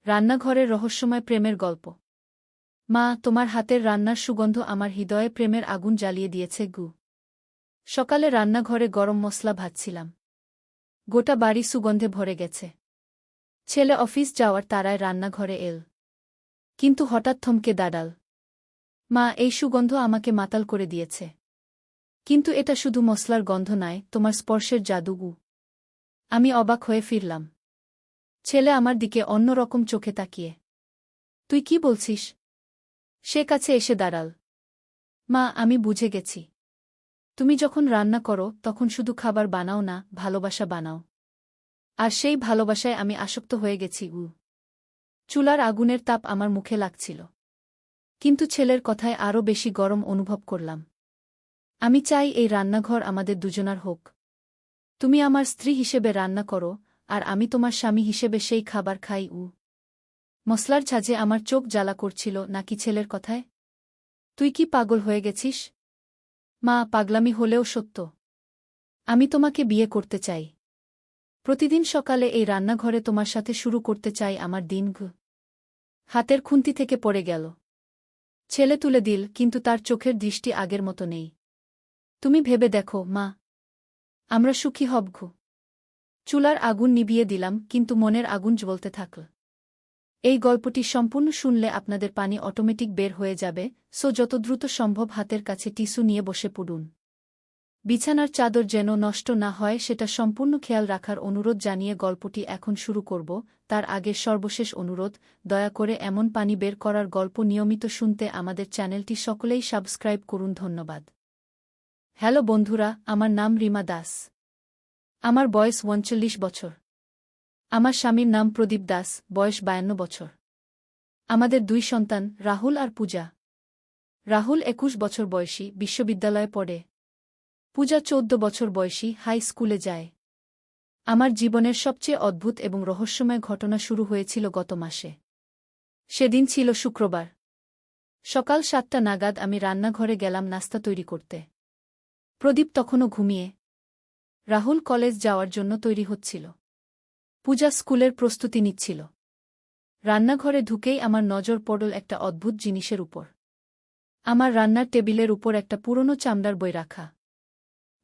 রান্নাঘরের রহস্যময় প্রেমের গল্প। মা, তোমার হাতের রান্নার সুগন্ধ আমার হৃদয়ে প্রেমের আগুন জ্বালিয়ে দিয়েছে গু। সকালে রান্নাঘরে গরম মশলা ভাজছিলাম। গোটা বাড়ি সুগন্ধে ভরে গেছে। ছেলে অফিস যাওয়ার তাড়ায় রান্নাঘরে এল। কিন্তু হঠাৎ থমকে দাঁড়াল। মা, এই সুগন্ধ আমাকে মাতাল করে দিয়েছে। কিন্তু এটা শুধু মশলার গন্ধ নয়, তোমার স্পর্শের জাদু গু। আমি অবাক হয়ে ফিরলাম। ছেলে আমার দিকে অন্যরকম চোখে তাকিয়ে। তুই কি বলছিস? সে কাছে এসে দাঁড়াল। মা, আমি বুঝে গেছি। তুমি যখন রান্না করো তখন শুধু খাবার বানাও না, ভালোবাসা বানাও। আর সেই ভালোবাসায় আমি আসক্ত হয়ে গেছি গু। চুলার আগুনের তাপ আমার মুখে লাগছিল। কিন্তু ছেলের কথায় আরও বেশি গরম অনুভব করলাম। আমি চাই এই রান্নাঘর আমাদের দুজনার হোক। তুমি আমার স্ত্রী হিসেবে রান্না করো, আর আমি তোমার স্বামী হিসেবে সেই খাবার খাই। মশলার ঝাঁঝে আমার চোখ জ্বালা করছিল নাকি ছেলের কথায়? তুই কি পাগল হয়ে গেছিস? মা, পাগলামি হলেও সত্য। আমি তোমাকে বিয়ে করতে চাই। প্রতিদিন সকালে এই রান্নাঘরে তোমার সাথে শুরু করতে চাই আমার দিন। হাতের খুন্তি থেকে পড়ে গেল। ছেলে তুলে দিল, কিন্তু তার চোখের দৃষ্টি আগের মতো নেই। তুমি ভেবে দেখো মা, আমরা সুখী হব। চুলার আগুন নিভিয়ে দিলাম, কিন্তু মনের আগুন জ্বলতে থাকল। এই গল্পটি সম্পূর্ণ শুনলে আপনাদের পানি অটোমেটিক বের হয়ে যাবে, সো যত দ্রুত সম্ভব হাতের কাছে টিস্যু নিয়ে বসে পড়ুন। বিছানার চাদর যেন নষ্ট না হয় সেটা সম্পূর্ণ খেয়াল রাখার অনুরোধ জানিয়ে গল্পটি এখন শুরু করব। তার আগে সর্বশেষ অনুরোধ, দয়া করে এমন পানি বের করার গল্প নিয়মিত শুনতে আমাদের চ্যানেলটি সকলেই সাবস্ক্রাইব করুন। ধন্যবাদ। হ্যালো বন্ধুরা, আমার নাম রিমা দাস। আমার বয়স ৩৯ বছর। আমার স্বামীর নাম প্রদীপ দাস, বয়স ৫২ বছর। আমাদের ২ সন্তান, রাহুল আর পূজা। রাহুল ২১ বছর বয়সী, বিশ্ববিদ্যালয়ে পড়ে। পূজা ১৪ বছর বয়সী, হাই স্কুলে যায়। আমার জীবনের সবচেয়ে অদ্ভুত এবং রহস্যময় ঘটনা শুরু হয়েছিল গত মাসে। সেদিন ছিল শুক্রবার। সকাল ৭টা নাগাদ আমি রান্নাঘরে গেলাম নাস্তা তৈরি করতে। প্রদীপ তখনও ঘুমিয়ে। রাহুল কলেজ যাওয়ার জন্য তৈরি হচ্ছিল। পূজা স্কুলের প্রস্তুতি নিচ্ছিল। রান্নাঘরে ঢুকেই আমার নজর পড়ল একটা অদ্ভুত জিনিসের উপর। আমার রান্নার টেবিলের উপর একটা পুরনো চামড়ার বই রাখা।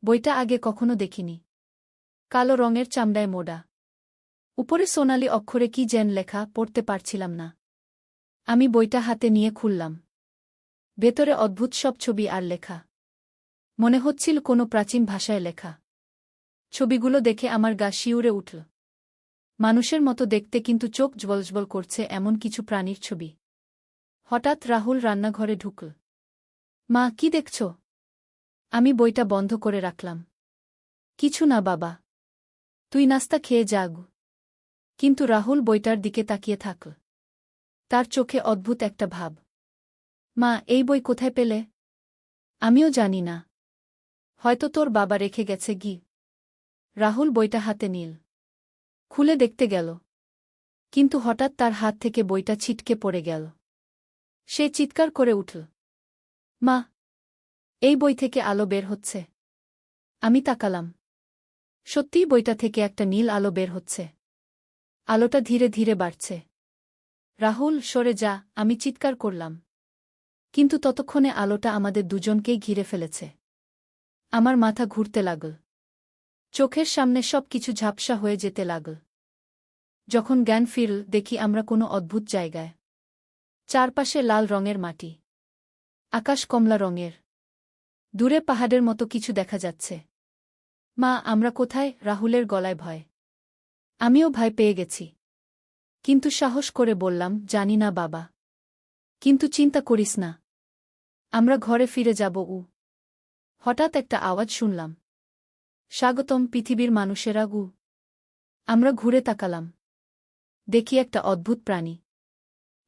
বইটা আগে কখনো দেখিনি। কালো রঙের চামড়ায় মোড়া। উপরে সোনালি অক্ষরে কি যেন লেখা, পড়তে পারছিলাম না। আমি বইটা হাতে নিয়ে খুললাম। ভেতরে অদ্ভুত সব ছবি আর লেখা। মনে হচ্ছিল কোনো প্রাচীন ভাষায় লেখা। ছবিগুলো দেখে আমার গা শিউরে উঠল। মানুষের মতো দেখতে, কিন্তু চোখ জ্বলজ্বল করছে এমন কিছু প্রাণীর ছবি। হঠাৎ রাহুল রান্নাঘরে ঢুকল। মা, কি দেখছ? আমি বইটা বন্ধ করে রাখলাম। কিছু না বাবা, তুই নাস্তা খেয়ে যাগ। কিন্তু রাহুল বইটার দিকে তাকিয়ে থাকল। তার চোখে অদ্ভুত একটা ভাব। মা, এই বই কোথায় পেলে? আমিও জানি না। হয়তো তোর বাবা রেখে গেছে গি। রাহুল বইটা হাতে নিল। খুলে দেখতে গেল। কিন্তু হঠাৎ তার হাত থেকে বইটা ছিটকে পড়ে গেল। সে চিৎকার করে উঠল। মা, এই বই থেকে আলো বের হচ্ছে। আমি তাকালাম। সত্যিই বইটা থেকে একটা নীল আলো বের হচ্ছে। আলোটা ধীরে ধীরে বাড়ছে। রাহুল, সরে যা, আমি চিৎকার করলাম। কিন্তু ততক্ষণে আলোটা আমাদের দুজনকেই ঘিরে ফেলেছে। আমার মাথা ঘুরতে লাগল। চোখের সামনে সব কিছু ঝাপসা হয়ে যেতে লাগল। যখন জ্ঞান ফিরল, দেখি আমরা কোনো অদ্ভুত জায়গায়। চারপাশে লাল রঙের মাটি। আকাশ কমলা রঙের। দূরে পাহাড়ের মতো কিছু দেখা যাচ্ছে। মা, আমরা কোথায়? রাহুলের গলায় ভয়। আমিও ভয় পেয়ে গেছি। কিন্তু সাহস করে বললাম, জানি না বাবা। কিন্তু চিন্তা করিস না। আমরা ঘরে ফিরে যাব। হঠাৎ একটা আওয়াজ শুনলাম। স্বাগতম পৃথিবীর মানুষেরা। আমরা ঘুরে তাকালাম। দেখি একটা অদ্ভুত প্রাণী।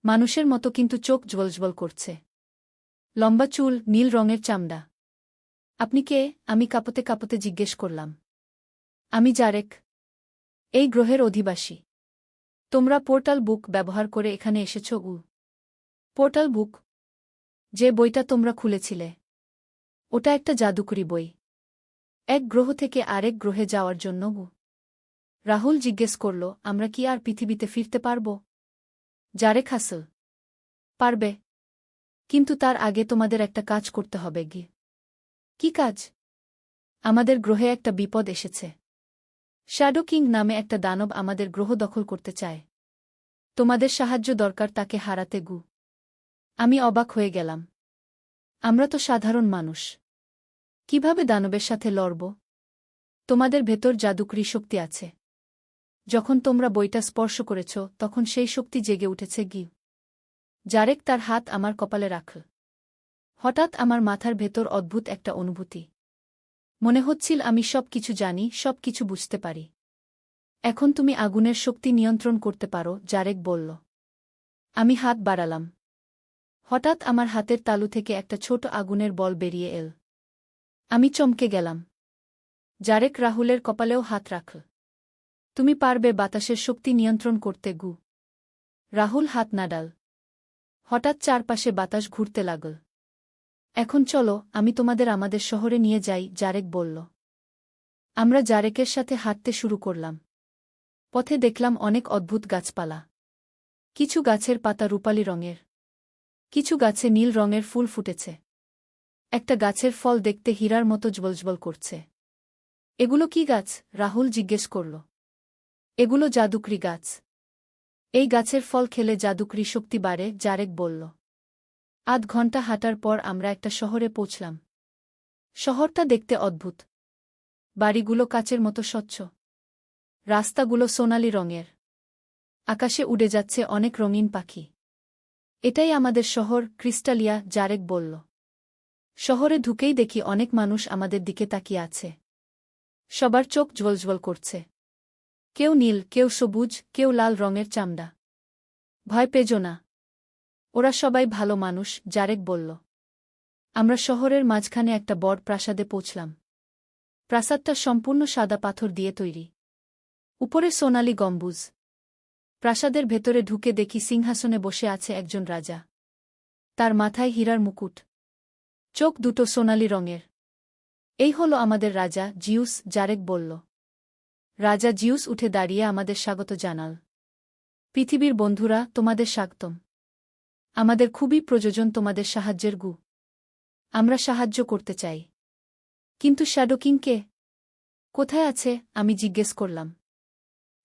মানুষের মতো, কিন্তু চোখ জ্বলজ্বল করছে। লম্বা চুল, নীল রঙের চামড়া। আপনি কে? আমি কাঁপতে কাঁপতে জিজ্ঞেস করলাম। আমি জারেক, এই গ্রহের অধিবাসী। তোমরা পোর্টাল বুক ব্যবহার করে এখানে এসেছ। পোর্টাল বুক? যে বইটা তোমরা খুলেছিলে, ওটা একটা জাদুকরি বই। এক গ্রহ থেকে আরেক গ্রহে যাওয়ার জন্য। রাহুল জিজ্ঞেস করল, আমরা কি আর পৃথিবীতে ফিরতে পারব? জারেক হাসল। পারবে। কিন্তু তার আগে তোমাদের একটা কাজ করতে হবে গি। কি কাজ? আমাদের গ্রহে একটা বিপদ এসেছে। শ্যাডো কিং নামে একটা দানব আমাদের গ্রহ দখল করতে চায়। তোমাদের সাহায্য দরকার তাকে হারাতে গু। আমি অবাক হয়ে গেলাম। আমরা তো সাধারণ মানুষ। কিভাবে দানবের সাথে লড়ব? তোমাদের ভেতর জাদুকরি শক্তি আছে। যখন তোমরা বইটা স্পর্শ করেছ তখন সেই শক্তি জেগে উঠেছে গি। জারেক তার হাত আমার কপালে রাখল। হঠাৎ আমার মাথার ভেতর অদ্ভুত একটা অনুভূতি। মনে হচ্ছিল আমি সব কিছু জানি, সব কিছু বুঝতে পারি। এখন তুমি আগুনের শক্তি নিয়ন্ত্রণ করতে পারো, জারেক বলল। আমি হাত বাড়ালাম। হঠাৎ আমার হাতের তালু থেকে একটা ছোট আগুনের বল বেরিয়ে এল। আমি চমকে গেলাম। জারেক রাহুলের কপালেও হাত রাখল। তুমি পারবে বাতাসের শক্তি নিয়ন্ত্রণ করতে গু। রাহুল হাত নাড়াল। হঠাৎ চারপাশে বাতাস ঘুরতে লাগল। এখন চলো, আমি তোমাদের আমাদের শহরে নিয়ে যাই, জারেক বলল। আমরা জারেকের সাথে হাঁটতে শুরু করলাম। পথে দেখলাম অনেক অদ্ভুত গাছপালা। কিছু গাছের পাতা রূপালি রঙের। কিছু গাছে নীল রঙের ফুল ফুটেছে। একটা গাছের ফল দেখতে হীরার মতো জ্বলজ্বল করছে। এগুলো কি গাছ? রাহুল জিজ্ঞেস করল। এগুলো জাদুকরি গাছ। এই গাছের ফল খেলে জাদুকরি শক্তি বাড়ে, জারেক বলল। আধ ঘণ্টা হাঁটার পর আমরা একটা শহরে পৌঁছলাম। শহরটা দেখতে অদ্ভুত। বাড়িগুলো কাচের মতো স্বচ্ছ। রাস্তাগুলো সোনালি রঙের। আকাশে উড়ে যাচ্ছে অনেক রঙিন পাখি। এটাই আমাদের শহর, ক্রিস্টালিয়া, জারেক বলল। শহরে ঢুকেই দেখি অনেক মানুষ আমাদের দিকে তাকিয়ে আছে। সবার চোখ জ্বলজ্বল করছে। কেউ নীল, কেউ সবুজ, কেউ লাল রঙের চামড়া। ভয় পেজো না। ওরা সবাই ভালো মানুষ, জারেক বলল। আমরা শহরের মাঝখানে একটা বড় প্রাসাদে পৌঁছলাম। প্রাসাদটা সম্পূর্ণ সাদা পাথর দিয়ে তৈরি। উপরে সোনালি গম্বুজ। প্রাসাদের ভেতরে ঢুকে দেখি সিংহাসনে বসে আছে একজন রাজা। তার মাথায় হীরার মুকুট। চোখ দুটো সোনালি রঙের। এই হলো আমাদের রাজা, জিউস, জারেক বলল। রাজা জিউস উঠে দাঁড়িয়ে আমাদের স্বাগত জানাল। পৃথিবীর বন্ধুরা, তোমাদের স্বাগতম। আমাদের খুবই প্রয়োজন তোমাদের সাহায্যের গু। আমরা সাহায্য করতে চাই। কিন্তু শ্যাডো কিং কে? কোথায় আছে? আমি জিজ্ঞেস করলাম।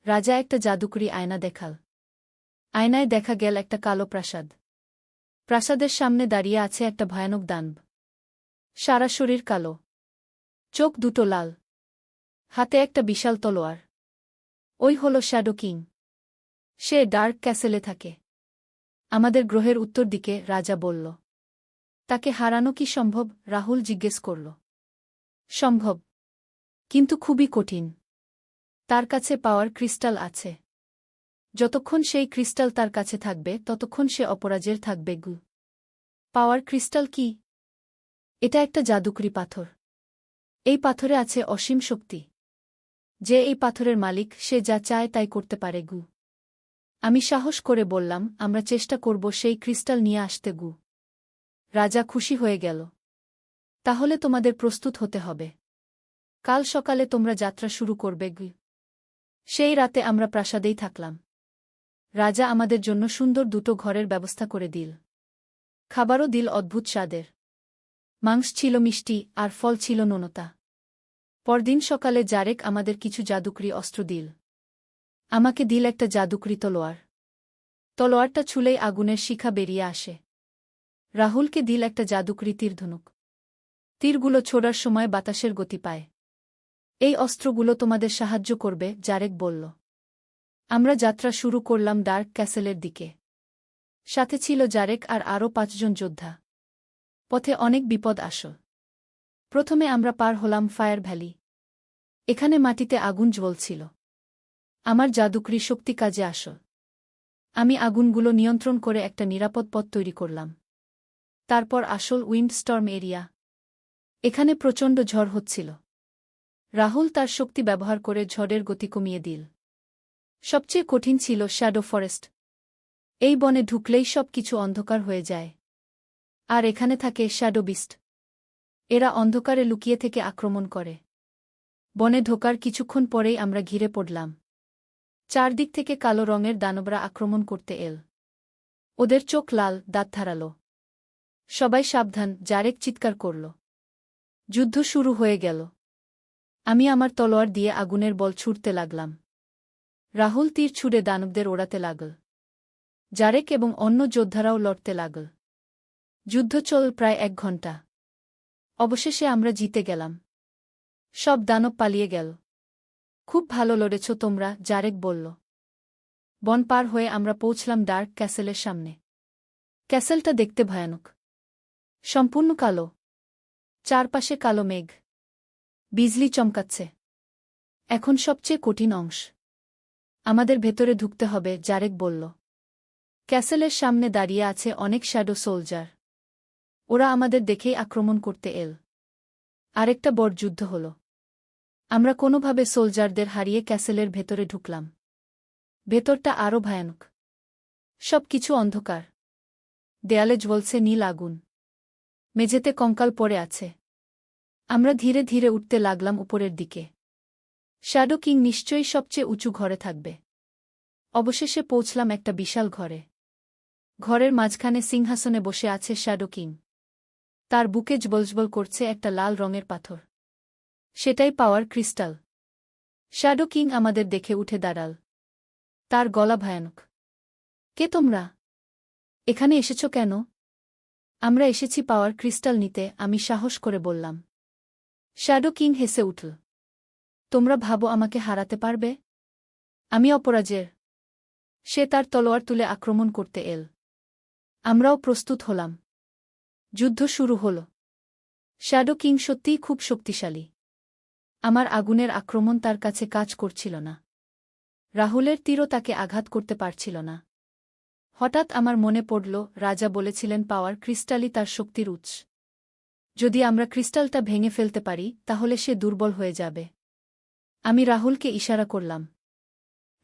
রাজা একটা জাদুকরি আয়না দেখাল। আয়নায় দেখা গেল একটা কালো প্রাসাদ। প্রাসাদের সামনে দাঁড়িয়ে আছে একটা ভয়ানক দানব। সারা শরীর কালো। চোখ দুটো লাল। হাতে একটা বিশাল তলোয়ার। ওই হল শ্যাডো কিং। সে ডার্ক ক্যাসেলে থাকে। আমাদের গ্রহের উত্তর দিকে, রাজা বলল। তাকে হারানো কি সম্ভব? রাহুল জিজ্ঞেস করল। সম্ভব। কিন্তু খুবই কঠিন। তার কাছে পাওয়ার ক্রিস্টাল আছে। যতক্ষণ সেই ক্রিস্টাল তার কাছে থাকবে ততক্ষণ সে অপরাজেয় থাকবে গু। পাওয়ার ক্রিস্টাল কি? এটা একটা জাদুকরি পাথর। এই পাথরে আছে অসীম শক্তি। যে এই পাথরের মালিক সে যা চায় তাই করতে পারে গু। আমি সাহস করে বললাম, আমরা চেষ্টা করব সেই ক্রিস্টাল নিয়ে আসতে গু। রাজা খুশি হয়ে গেল। তাহলে তোমাদের প্রস্তুত হতে হবে। কাল সকালে তোমরা যাত্রা শুরু করবে গু। সেই রাতে আমরা প্রাসাদেই থাকলাম। রাজা আমাদের জন্য সুন্দর দুটো ঘরের ব্যবস্থা করে দিল। খাবারও দিল অদ্ভুত স্বাদের। মাংস ছিল মিষ্টি আর ফল ছিল নোনতা। পরদিন সকালে জারেক আমাদের কিছু জাদুকরি অস্ত্র দিল। আমাকে দিল একটা জাদুকরি তলোয়ার। তলোয়ারটা ছুলেই আগুনের শিখা বেরিয়ে আসে। রাহুলকে দিল একটা জাদুকরি তীরধনুক। তীরগুলো ছোড়ার সময় বাতাসের গতি পায়। এই অস্ত্রগুলো তোমাদের সাহায্য করবে, জারেক বলল। আমরা যাত্রা শুরু করলাম ডার্ক ক্যাসেলের দিকে। সাথে ছিল জারেক আর আরও 5 জন যোদ্ধা। পথে অনেক বিপদ আসল। প্রথমে আমরা পার হলাম ফায়ার ভ্যালি। এখানে মাটিতে আগুন জ্বলছিল। আমার জাদুকরি শক্তি কাজে আসল। আমি আগুনগুলো নিয়ন্ত্রণ করে একটা নিরাপদ পথ তৈরি করলাম। তারপর আসল উইন্ড স্টর্ম এরিয়া। এখানে প্রচণ্ড ঝড় হচ্ছিল। রাহুল তার শক্তি ব্যবহার করে ঝড়ের গতি কমিয়ে দিল। সবচেয়ে কঠিন ছিল শ্যাডো ফরেস্ট। এই বনে ঢুকলেই সব কিছু অন্ধকার হয়ে যায়। আর এখানে থাকে শ্যাডো বিস্ট। এরা অন্ধকারে লুকিয়ে থেকে আক্রমণ করে। বনে ঢোকার কিছুক্ষণ পরেই আমরা ঘিরে পড়লাম। চারদিক থেকে কালো রঙের দানবরা আক্রমণ করতে এল। ওদের চোখ লাল, দাঁত ধারালো। সবাই সাবধান, জারেক চিৎকার করল। যুদ্ধ শুরু হয়ে গেল। আমি আমার তলোয়ার দিয়ে আগুনের বল ছুড়তে লাগলাম। রাহুল তীর ছুড়ে দানবদের ওড়াতে লাগল। জারেক এবং অন্য যোদ্ধারাও লড়তে লাগল। যুদ্ধ চল প্রায় 1 ঘণ্টা। অবশেষে আমরা জিতে গেলাম। সব দানব পালিয়ে গেল। খুব ভালো লড়েছ তোমরা, জারেক বলল। বন পার হয়ে আমরা পৌঁছলাম ডার্ক ক্যাসেলের সামনে। ক্যাসেলটা দেখতে ভয়ানক। সম্পূর্ণ কালো। চারপাশে কালো মেঘ। বিজলি চমকাচ্ছে। এখন সবচেয়ে কঠিন অংশ। আমাদের ভেতরে ঢুকতে হবে, জারেক বলল। ক্যাসেলের সামনে দাঁড়িয়ে আছে অনেক শ্যাডো সোলজার। ওরা আমাদের দেখেই আক্রমণ করতে এল। আরেকটা বড় যুদ্ধ হল। আমরা কোনোভাবে সোলজারদের হারিয়ে ক্যাসেলের ভেতরে ঢুকলাম। ভেতরটা আরও ভয়ানক। সব কিছু অন্ধকার। দেয়ালে জ্বলছে নীল আগুন। মেঝেতে কঙ্কাল পড়ে আছে। আমরা ধীরে ধীরে উঠতে লাগলাম উপরের দিকে। শ্যাডো কিং নিশ্চয়ই সবচেয়ে উঁচু ঘরে থাকবে। অবশেষে পৌঁছলাম একটা বিশাল ঘরে। ঘরের মাঝখানে সিংহাসনে বসে আছে শ্যাডো কিং। তার বুকে জ্বলজ্বল করছে একটা লাল রঙের পাথর। সেটাই পাওয়ার ক্রিস্টাল। শ্যাডো কিং আমাদের দেখে উঠে দাঁড়াল। তার গলা ভয়ানক। কে তোমরা? এখানে এসেছ কেন? আমরা এসেছি পাওয়ার ক্রিস্টাল নিতে, আমি সাহস করে বললাম। শ্যাডো কিং হেসে উঠল। তোমরা ভাবো আমাকে হারাতে পারবে? আমি অপরাজেয়। সে তার তলোয়ার তুলে আক্রমণ করতে এল। আমরাও প্রস্তুত হলাম। যুদ্ধ শুরু হল। শ্যাডো কিং সত্যিই খুব শক্তিশালী। আমার আগুনের আক্রমণ তার কাছে কাজ করছিল না। রাহুলের তীরও তাকে আঘাত করতে পারছিল না। হঠাৎ আমার মনে পড়ল, রাজা বলেছিলেন পাওয়ার ক্রিস্টালই তার শক্তির উৎস। যদি আমরা ক্রিস্টালটা ভেঙে ফেলতে পারি তাহলে সে দুর্বল হয়ে যাবে। আমি রাহুলকে ইশারা করলাম।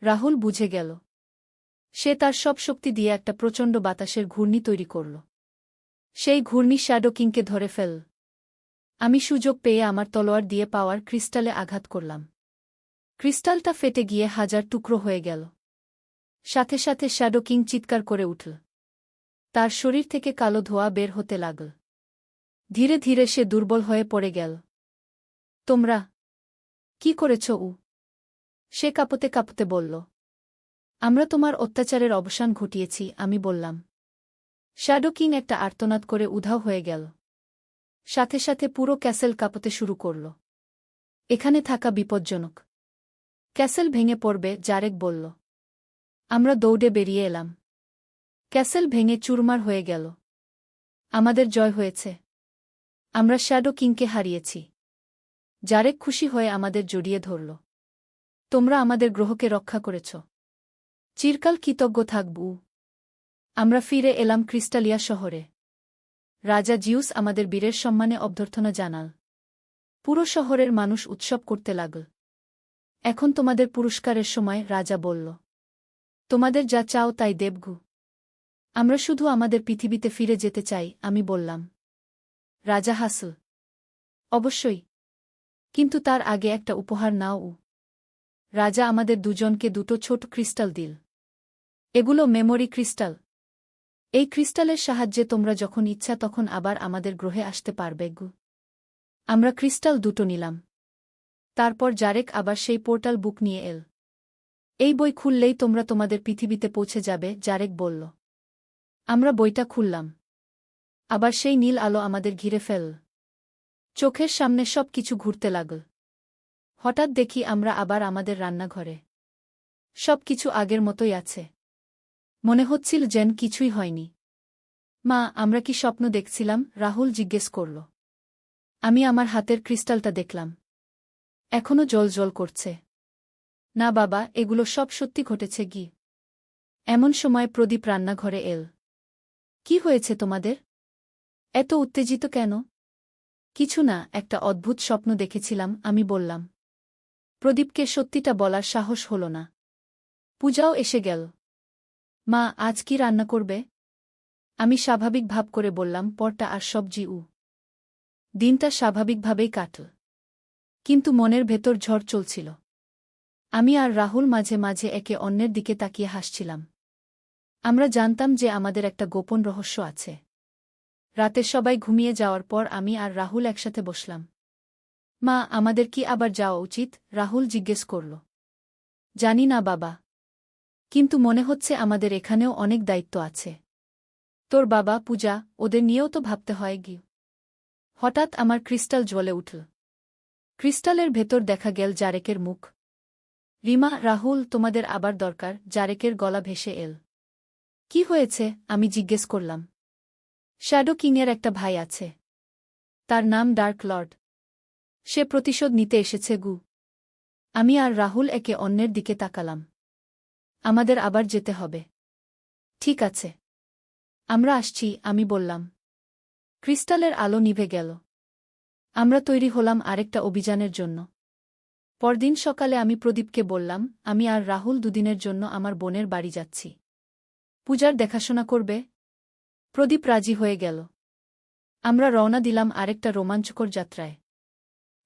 রাহুল বুঝে গেল। সে তার সব শক্তি দিয়ে একটা প্রচণ্ড বাতাসের ঘূর্ণি তৈরি করল। সেই ঘূর্ণি শ্যাডো কিংকে ধরে ফেল। আমি সুযোগ পেয়ে আমার তলোয়ার দিয়ে পাওয়ার ক্রিস্টালে আঘাত করলাম। ক্রিস্টালটা ফেটে গিয়ে 1000 টুকরো হয়ে গেল। সাথে সাথে শ্যাডো কিং চিৎকার করে উঠল। তার শরীর থেকে কালো ধোঁয়া বের হতে লাগল। ধীরে ধীরে সে দুর্বল হয়ে পড়ে গেল। তোমরা কি করেছ? সে কাঁপতে কাঁপতে বলল। আমরা তোমার অত্যাচারের অবসান ঘটিয়েছি, আমি বললাম। শ্যাডো কিং একটা আর্তনাদ করে উধাও হয়ে গেল। সাথে সাথে পুরো ক্যাসেল কাঁপতে শুরু করল। এখানে থাকা বিপজ্জনক। ক্যাসেল ভেঙে পড়বে, জারেক বলল। আমরা দৌড়ে বেরিয়ে এলাম। ক্যাসেল ভেঙে চুরমার হয়ে গেল। আমাদের জয় হয়েছে। আমরা শ্যাডো কিংকে হারিয়েছি। জারেক খুশি হয়ে আমাদের জড়িয়ে ধরল। তোমরা আমাদের গ্রহকে রক্ষা করেছ। চিরকাল কৃতজ্ঞ থাকব। আমরা ফিরে এলাম ক্রিস্টালিয়া শহরে। রাজা জিউস আমাদের বীরের সম্মানে অভ্যর্থনা জানাল। পুরো শহরের মানুষ উৎসব করতে লাগল। এখন তোমাদের পুরস্কারের সময়, রাজা বলল। তোমাদের যা চাও তাই দেবগু। আমরা শুধু আমাদের পৃথিবীতে ফিরে যেতে চাই, আমি বললাম। রাজা হাসল। অবশ্যই। কিন্তু তার আগে একটা উপহার নাও। রাজা আমাদের দুজনকে 2টো ছোট ক্রিস্টাল দিল। এগুলো মেমোরি ক্রিস্টাল। এই ক্রিস্টালের সাহায্যে তোমরা যখন ইচ্ছা তখন আবার আমাদের গ্রহে আসতে পারবে। আমরা ক্রিস্টাল 2টো নিলাম। তারপর জারেক আবার সেই পোর্টাল বুক নিয়ে এল। এই বই খুললেই তোমরা তোমাদের পৃথিবীতে পৌঁছে যাবে, জারেক বলল। আমরা বইটা খুললাম। আবার সেই নীল আলো আমাদের ঘিরে ফেল। চোখের সামনে সব কিছু ঘুরতে লাগল। হঠাৎ দেখি আমরা আবার আমাদের রান্নাঘরে। সব কিছু আগের মতোই আছে। মনে হচ্ছিল যেন কিছুই হয়নি। মা, আমরা কি স্বপ্ন দেখছিলাম? রাহুল জিজ্ঞেস করল। আমি আমার হাতের ক্রিস্টালটা দেখলাম। এখনো জ্বলজ্বল করছে। না বাবা, এগুলো সব সত্যি ঘটেছে। এমন সময় প্রদীপ রান্নাঘরে এল। কি হয়েছে তোমাদের? এত উত্তেজিত কেন? কিছু না, একটা অদ্ভুত স্বপ্ন দেখেছিলাম, আমি বললাম। প্রদীপকে সত্যিটা বলার সাহস হল না। পূজাও এসে গেল। মা, আজ কি রান্না করবে? আমি স্বাভাবিক ভাব করে বললাম, পরটা আর সবজি। দিনটা স্বাভাবিকভাবেই কাটল। কিন্তু মনের ভেতর ঝড় চলছিল। আমি আর রাহুল মাঝে মাঝে একে অন্যের দিকে তাকিয়ে হাসছিলাম। আমরা জানতাম যে আমাদের একটা গোপন রহস্য আছে। রাতে সবাই ঘুমিয়ে যাওয়ার পর আমি আর রাহুল একসাথে বসলাম। মা, আমাদের কি আবার যাওয়া উচিত? রাহুল জিজ্ঞেস করল। জানি না বাবা, কিন্তু মনে হচ্ছে আমাদের এখানেও অনেক দায়িত্ব আছে। তোর বাবা, পূজা, ওদের নিয়েও তো ভাবতে হয় গি। হঠাৎ আমার ক্রিস্টাল জ্বলে উঠল। ক্রিস্টালের ভেতর দেখা গেল জারেকের মুখ। রিমা, রাহুল, তোমাদের আবার দরকার। জারেকের গলা ভেসে এল। কি হয়েছে? আমি জিজ্ঞেস করলাম। শ্যাডো কিংয়ের একটা ভাই আছে। তার নাম ডার্ক লর্ড। সে প্রতিশোধ নিতে এসেছে গু। আমি আর রাহুল একে অন্যের দিকে তাকালাম। আমাদের আবার যেতে হবে। ঠিক আছে, আমরা আসছি, আমি বললাম। ক্রিস্টালের আলো নিভে গেল। আমরা তৈরি হলাম আরেকটা অভিযানের জন্য। পরদিন সকালে আমি প্রদীপকে বললাম, আমি আর রাহুল দুদিনের জন্য আমার বোনের বাড়ি যাচ্ছি। পূজার দেখাশোনা করবে? প্রদীপ রাজি হয়ে গেল। আমরা রওনা দিলাম আরেকটা রোমাঞ্চকর যাত্রায়।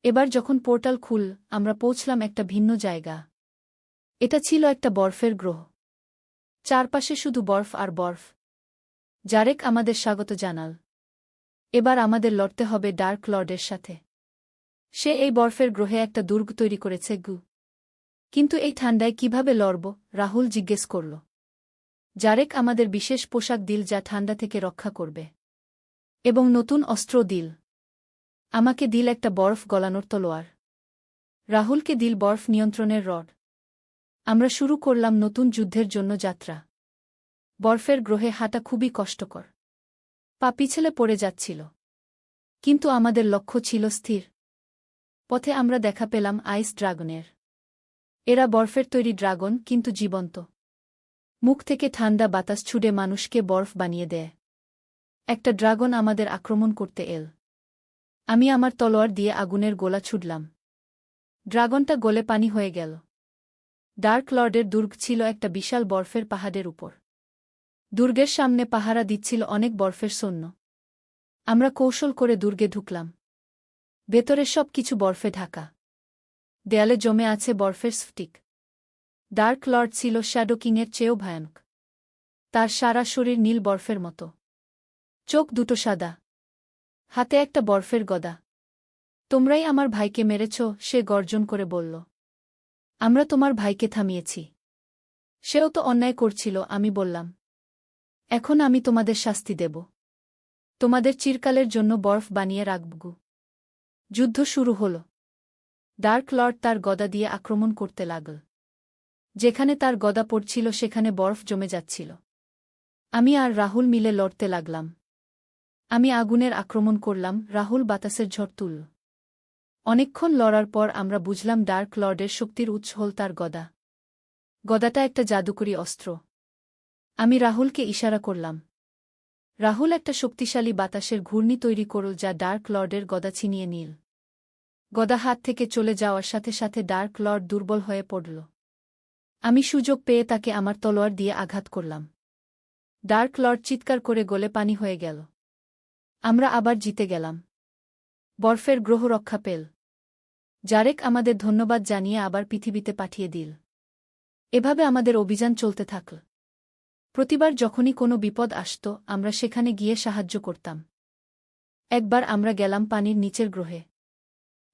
এবার যখন পোর্টাল খুল, আমরা পৌঁছলাম একটা ভিন্ন জায়গা। এটা ছিল একটা বরফের গ্রহ। চারপাশে শুধু বরফ আর বরফ। জারেক আমাদের স্বাগত জানাল। এবার আমাদের লড়তে হবে ডার্ক লর্ডের সাথে। সে এই বরফের গ্রহে একটা দুর্গ তৈরি করেছে গু। কিন্তু এই ঠান্ডায় কিভাবে লড়ব? রাহুল জিজ্ঞেস করল। জারেক আমাদের বিশেষ পোশাক দিল যা ঠান্ডা থেকে রক্ষা করবে। এবং নতুন অস্ত্র দিল। আমাকে দিল একটা বরফ গলানোর তলোয়ার। রাহুলকে দিল বরফ নিয়ন্ত্রণের রড। আমরা শুরু করলাম নতুন যুদ্ধের জন্য যাত্রা। বরফের গ্রহে হাঁটা খুবই কষ্টকর। পা পিছলে পড়ে যাচ্ছিল। কিন্তু আমাদের লক্ষ্য ছিল স্থির। পথে আমরা দেখা পেলাম আইস ড্রাগনের। এরা বরফের তৈরি ড্রাগন, কিন্তু জীবন্ত। মুখ থেকে ঠান্ডা বাতাস ছুড়ে মানুষকে বরফ বানিয়ে দেয়। একটা ড্রাগন আমাদের আক্রমণ করতে এল। আমি আমার তলোয়ার দিয়ে আগুনের গোলা ছুড়লাম। ড্রাগনটা গলে পানি হয়ে গেল। ডার্ক লর্ডের দুর্গ ছিল একটা বিশাল বরফের পাহাড়ের উপর। দুর্গের সামনে পাহারা দিচ্ছিল অনেক বরফের সৈন্য। আমরা কৌশল করে দুর্গে ঢুকলাম। ভেতরে সব কিছু বরফে ঢাকা। দেয়ালে জমে আছে বরফের স্ফটিক। ডার্ক লর্ড ছিল শ্যাডো কিংয়ের চেয়েও ভয়ানক। তার সারা শরীর নীল বরফের মতো। চোখ দুটো সাদা। হাতে একটা বরফের গদা। তোমরাই আমার ভাইকে মেরেছ, সে গর্জন করে বলল। আমরা তোমার ভাইকে থামিয়েছি। সেও তো অন্যায় করছিল, আমি বললাম। এখন আমি তোমাদের শাস্তি দেব। তোমাদের চিরকালের জন্য বরফ বানিয়ে রাখব। যুদ্ধ শুরু হল। ডার্ক লর্ড তার গদা দিয়ে আক্রমণ করতে লাগল। যেখানে তার গদা পড়ছিল সেখানে বরফ জমে যাচ্ছিল। আমি আর রাহুল মিলে লড়তে লাগলাম। আমি আগুনের আক্রমণ করলাম, রাহুল বাতাসের ঝড় তুলল। অনেকক্ষণ লড়ার পর আমরা বুঝলাম ডার্ক লর্ডের শক্তির উৎস হল তার গদা। গদাটা একটা জাদুকরী অস্ত্র। আমি রাহুলকে ইশারা করলাম। রাহুল একটা শক্তিশালী বাতাসের ঘূর্ণি তৈরি করল যা ডার্ক লর্ডের গদা ছিনিয়ে নিল। গদা হাত থেকে চলে যাওয়ার সাথে সাথে ডার্ক লর্ড দুর্বল হয়ে পড়ল। আমি সুযোগ পেয়ে তাকে আমার তলোয়ার দিয়ে আঘাত করলাম। ডার্ক লর্ড চিৎকার করে গলে পানি হয়ে গেল। আমরা আবার জিতে গেলাম। বরফের গ্রহ রক্ষা পেল। জারেক আমাদের ধন্যবাদ জানিয়ে আবার পৃথিবীতে পাঠিয়ে দিল। এভাবে আমাদের অভিযান চলতে থাকল। প্রতিবার যখনই কোনো বিপদ আসত, আমরা সেখানে গিয়ে সাহায্য করতাম। একবার আমরা গেলাম পানির নিচের গ্রহে।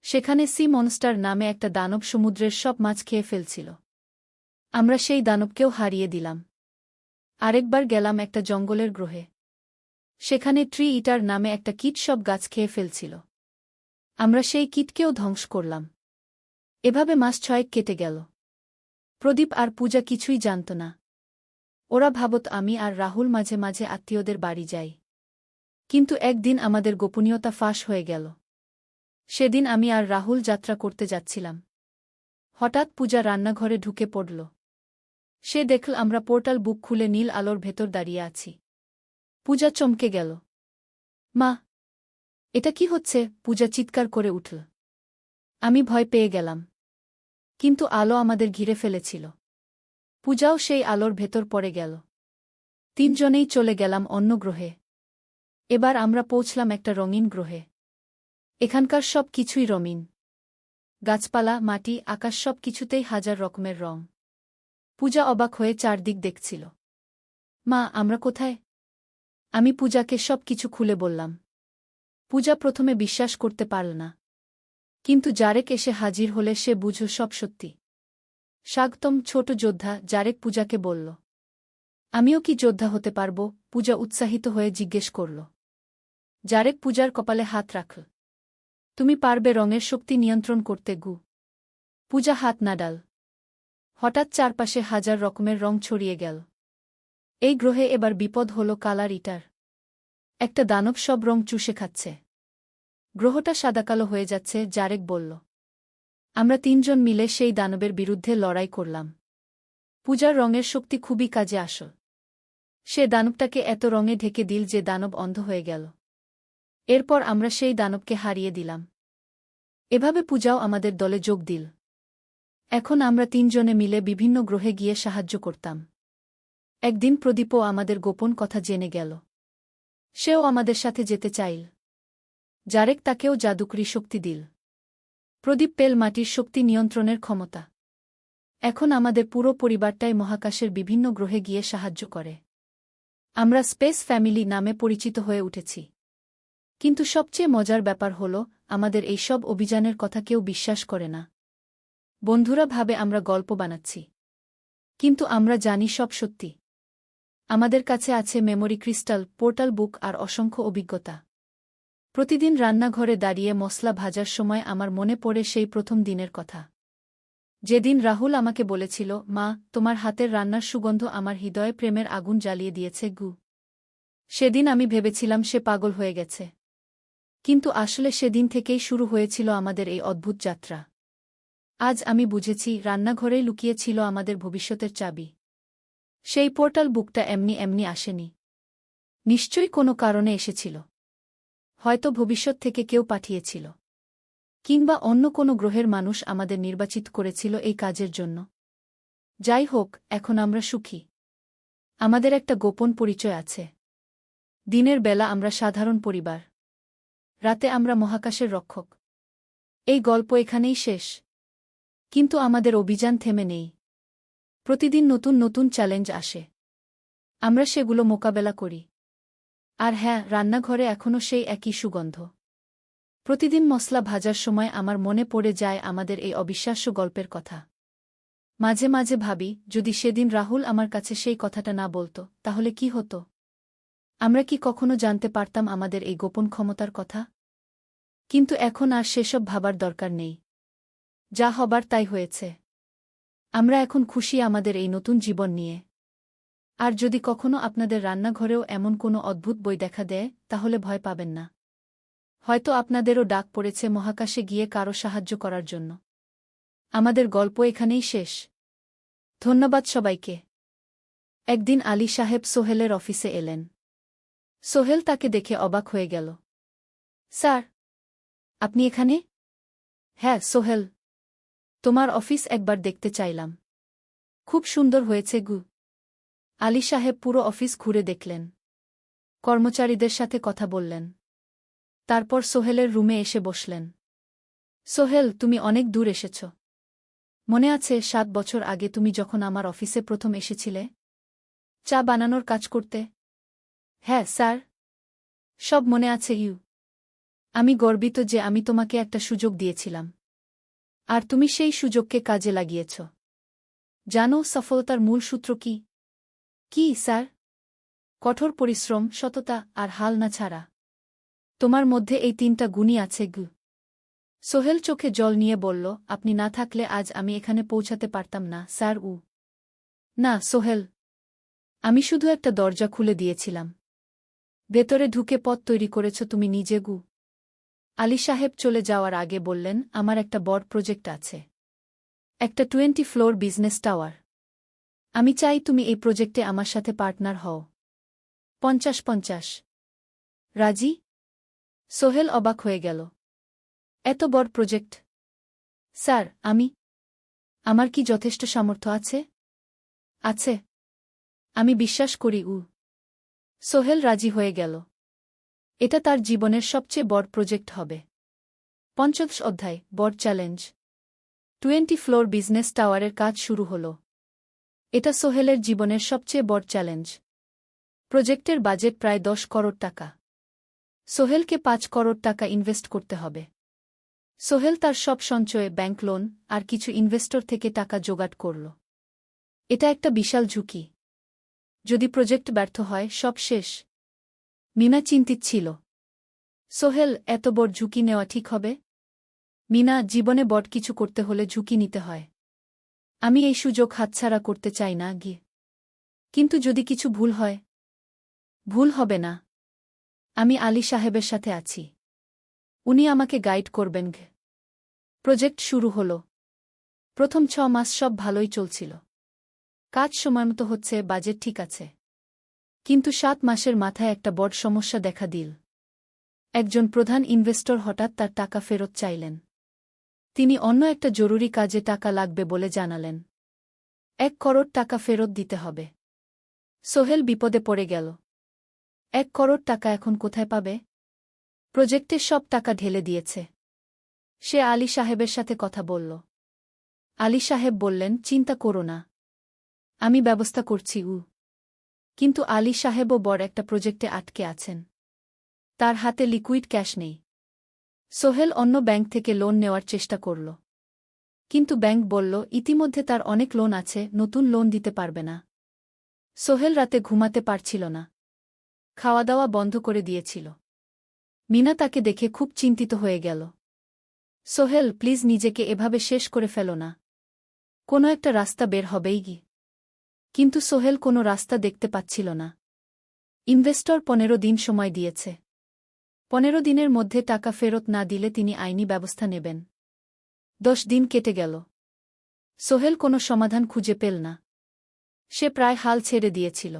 সেখানে সি মনস্টার নামে একটা দানব সমুদ্রের সব মাছ খেয়ে ফেলছিল। আমরা সেই দানবকেও হারিয়ে দিলাম। আরেকবার গেলাম একটা জঙ্গলের গ্রহে। সেখানে ট্রি ইটার নামে একটা কীট সব গাছ খেয়ে ফেলছিল। আমরা সেই কীটকেও ধ্বংস করলাম। এভাবে মাস 6 কেটে গেল। প্রদীপ আর পূজা কিছুই জানত না। ওরা ভাবত আমি আর রাহুল মাঝে মাঝে আত্মীয়দের বাড়ি যাই। কিন্তু একদিন আমাদের গোপনীয়তা ফাঁস হয়ে গেল। সেদিন আমি আর রাহুল যাত্রা করতে যাচ্ছিলাম। হঠাৎ পূজা রান্নাঘরে ঢুকে পড়ল। সে দেখল আমরা পোর্টাল বুক খুলে নীল আলোর ভেতর দাঁড়িয়ে আছি। পূজা চমকে গেল। মা, এটা কি হচ্ছে? পূজা চিৎকার করে উঠল। আমি ভয় পেয়ে গেলাম। কিন্তু আলো আমাদের ঘিরে ফেলেছিল। পূজাও সেই আলোর ভেতর পড়ে গেল। তিনজনেই চলে গেলাম অন্য গ্রহে। এবার আমরা পৌঁছলাম একটা রঙিন গ্রহে। এখানকার সব কিছুই রঙিন। গাছপালা, মাটি, আকাশ সব কিছুতেই হাজার রকমের রং। পূজা অবাক হয়ে চারদিক দেখছিল। মা, আমরা কোথায়? আমি পূজাকে সব কিছু খুলে বললাম। পূজা প্রথমে বিশ্বাস করতে পারল না। কিন্তু জারেক এসে হাজির হলে সে বুঝল সব সত্যি। স্বাগতম ছোট যোদ্ধা, জারেক পূজাকে বলল। আমিও কি যোদ্ধা হতে পারব? পূজা উৎসাহিত হয়ে জিজ্ঞেস করল। জারেক পূজার কপালে হাত রাখল। তুমি পারবে রঙের শক্তি নিয়ন্ত্রণ করতে গু। পূজা হাত নাড়াল। হঠাৎ চারপাশে হাজার রকমের রং ছড়িয়ে গেল। এই গ্রহে এবার বিপদ হল কালার ইটার। একটা দানব সব রং চুষে খাচ্ছে। গ্রহটা সাদাকালো হয়ে যাচ্ছে, জারেক বলল। আমরা তিনজন মিলে সেই দানবের বিরুদ্ধে লড়াই করলাম। পূজার রঙের শক্তি খুবই কাজে আসল। সে দানবটাকে এত রঙে ঢেকে দিল যে দানব অন্ধ হয়ে গেল। এরপর আমরা সেই দানবকে হারিয়ে দিলাম। এভাবে পূজাও আমাদের দলে যোগ দিল। এখন আমরা তিনজনে মিলে বিভিন্ন গ্রহে গিয়ে সাহায্য করতাম। একদিন প্রদীপও আমাদের গোপন কথা জেনে গেল। সেও আমাদের সাথে যেতে চাইল। জারেক তাকেও জাদুকরি শক্তি দিল। প্রদীপ পেল মাটির শক্তি নিয়ন্ত্রণের ক্ষমতা। এখন আমাদের পুরো পরিবারটাই মহাকাশের বিভিন্ন গ্রহে গিয়ে সাহায্য করে। আমরা স্পেস ফ্যামিলি নামে পরিচিত হয়ে উঠেছি। কিন্তু সবচেয়ে মজার ব্যাপার হল, আমাদের এই সব অভিযানের কথা কেউ বিশ্বাস করে না। বন্ধুরা ভাবে আমরা গল্প বানাচ্ছি। কিন্তু আমরা জানি সব সত্যি। আমাদের কাছে আছে মেমোরি ক্রিস্টাল, পোর্টাল বুক আর অসংখ্য অভিজ্ঞতা। প্রতিদিন রান্নাঘরে দাঁড়িয়ে মশলা ভাজার সময় আমার মনে পড়ে সেই প্রথম দিনের কথা। যেদিন রাহুল আমাকে বলেছিল, মা, তোমার হাতের রান্নার সুগন্ধ আমার হৃদয়ে প্রেমের আগুন জ্বালিয়ে দিয়েছে গু। সেদিন আমি ভেবেছিলাম সে পাগল হয়ে গেছে। কিন্তু আসলে সেদিন থেকেই শুরু হয়েছিল আমাদের এই অদ্ভুত যাত্রা। আজ আমি বুঝেছি, রান্নাঘরেই লুকিয়ে ছিল আমাদের ভবিষ্যতের চাবি। সেই পোর্টাল বুকটা এমনি এমনি আসেনি। নিশ্চয়ই কোনো কারণে এসেছিল। হয়তো ভবিষ্যৎ থেকে কেউ পাঠিয়েছিল। কিংবা অন্য কোনো গ্রহের মানুষ আমাদের নির্বাচিত করেছিল এই কাজের জন্য। যাই হোক, এখন আমরা সুখী। আমাদের একটা গোপন পরিচয় আছে। দিনের বেলা আমরা সাধারণ পরিবার। রাতে আমরা মহাকাশের রক্ষক। এই গল্প এখানেই শেষ। কিন্তু আমাদের অভিযান থেমে নেই। প্রতিদিন নতুন নতুন চ্যালেঞ্জ আসে। আমরা সেগুলো মোকাবেলা করি। আর হ্যাঁ, রান্নাঘরে এখনও সেই একই সুগন্ধ। প্রতিদিন মশলা ভাজার সময় আমার মনে পড়ে যায় আমাদের এই অবিশ্বাস্য গল্পের কথা। মাঝে মাঝে ভাবি, যদি সেদিন রাহুল আমার কাছে সেই কথাটা না বলত, তাহলে কি হতো? আমরা কি কখনো জানতে পারতাম আমাদের এই গোপন ক্ষমতার কথা? কিন্তু এখন আর সেসব ভাবার দরকার নেই। যা হবার তাই হয়েছে। আমরা এখন খুশি আমাদের এই নতুন জীবন নিয়ে। আর যদি কখনো আপনাদের রান্নাঘরেও এমন কোনো অদ্ভুত বই দেখা দেয়, তাহলে ভয় পাবেন না। হয়তো আপনাদেরও ডাক পড়েছে মহাকাশে গিয়ে কারো সাহায্য করার জন্য। আমাদের গল্প এখানেই শেষ। ধন্যবাদ সবাইকে। একদিন আলী সাহেব সোহেলের অফিসে এলেন। সোহেল তাকে দেখে অবাক হয়ে গেল। স্যার, আপনি এখানে? হ্যাঁ সোহেল, তোমার অফিস একবার দেখতে চাইলাম। খুব সুন্দর হয়েছে গু। আলী সাহেব পুরো অফিস ঘুরে দেখলেন। কর্মচারীদের সাথে কথা বললেন। তারপর সোহেলের রুমে এসে বসলেন। সোহেল, তুমি অনেক দূর এসেছ। মনে আছে 7 বছর আগে তুমি যখন আমার অফিসে প্রথম এসেছিলে? চা বানানোর কাজ করতে? হ্যাঁ স্যার, সব মনে আছে ইউ। আমি গর্বিত যে আমি তোমাকে একটা সুযোগ দিয়েছিলাম। আর তুমি সেই সুযোগকে কাজে লাগিয়েছ। জানো সফলতার মূল সূত্র কি? কি স্যার? কঠোর পরিশ্রম, সততা আর হাল না ছাড়া। তোমার মধ্যে এই 3টা গুণই আছে গু। সোহেল চোখে জল নিয়ে বলল, আপনি না থাকলে আজ আমি এখানে পৌঁছাতে পারতাম না স্যার। না সোহেল, আমি শুধু একটা দরজা খুলে দিয়েছিলাম। ভেতরে ঢুকে পথ তৈরি করেছ তুমি নিজে গু। আলী সাহেব চলে যাওয়ার আগে বললেন, আমার একটা বড় প্রজেক্ট আছে। একটা 20 ফ্লোর বিজনেস টাওয়ার। আমি চাই তুমি এই প্রজেক্টে আমার সাথে পার্টনার হও। 50-50। রাজি? সোহেল অবাক হয়ে গেল। এত বড় প্রজেক্ট? স্যার, আমার কি যথেষ্ট সামর্থ্য আছে? আছে। আমি বিশ্বাস করি সোহেল রাজি হয়ে গেল। এটা তার জীবনের সবচেয়ে বড় প্রজেক্ট হবে। 50 অধ্যায়, বড় চ্যালেঞ্জ। 20 ফ্লোর বিজনেস টাওয়ারের কাজ শুরু হল। এটা সোহেলের জীবনের সবচেয়ে বড় চ্যালেঞ্জ। প্রজেক্টের বাজেট প্রায় 10 করোড় টাকা। সোহেলকে 5 করোড় টাকা ইনভেস্ট করতে হবে। সোহেল তার সব সঞ্চয়ে ব্যাংক লোন আর কিছু ইনভেস্টর থেকে টাকা জোগাড় করল। এটা একটা বিশাল ঝুঁকি। যদি প্রজেক্ট ব্যর্থ হয় সব শেষ। মিনা চিন্তিত ছিল। সোহেল, এত বড় ঝুঁকি নেওয়া ঠিক হবে? মিনা, জীবনে বড় কিছু করতে হলে ঝুঁকি নিতে হয়। আমি এই সুযোগ হাতছাড়া করতে চাই না গিয়ে। কিন্তু যদি কিছু ভুল হয়? ভুল হবে না। আমি আলী সাহেবের সাথে আছি। উনি আমাকে গাইড করবেন। প্রজেক্ট শুরু হল। প্রথম 6 মাস সব ভালোই চলছিল। কাজ সময়মতো হচ্ছে, বাজেট ঠিক আছে। কিন্তু 7 মাসের মাথায় একটা বড় সমস্যা দেখা দিল। একজন প্রধান ইনভেস্টর হঠাৎ তার টাকা ফেরত চাইলেন। তিনি অন্য একটা জরুরি কাজে টাকা লাগবে বলে জানালেন। 1 করোড় টাকা ফেরত দিতে হবে। সোহেল বিপদে পড়ে গেল। 1 করোড় টাকা এখন কোথায় পাবে? প্রজেক্টের সব টাকা ঢেলে দিয়েছে। সে আলী সাহেবের সাথে কথা বলল। আলী সাহেব বললেন, চিন্তা করো না, আমি ব্যবস্থা করছি। কিন্তু আলী সাহেবও বড় একটা প্রজেক্টে আটকে আছেন। তার হাতে লিকুইড ক্যাশ নেই। সোহেল অন্য ব্যাংক থেকে লোন নেওয়ার চেষ্টা করল। কিন্তু ব্যাংক বলল, ইতিমধ্যে তার অনেক লোন আছে, নতুন লোন দিতে পারবে না। সোহেল রাতে ঘুমাতে পারছিল না। খাওয়া দাওয়া বন্ধ করে দিয়েছিল। মিনা তাকে দেখে খুব চিন্তিত হয়ে গেল। সোহেল, প্লিজ নিজেকে এভাবে শেষ করে ফেলো না। কোনো একটা রাস্তা বের হবেই কি। কিন্তু সোহেল কোনো রাস্তা দেখতে পাচ্ছিল না। ইনভেস্টর 15 দিন সময় দিয়েছে। 15 দিনের মধ্যে টাকা ফেরত না দিলে তিনি আইনি ব্যবস্থা নেবেন। 10 দিন কেটে গেল। সোহেল কোনো সমাধান খুঁজে পেল না। সে প্রায় হাল ছেড়ে দিয়েছিল।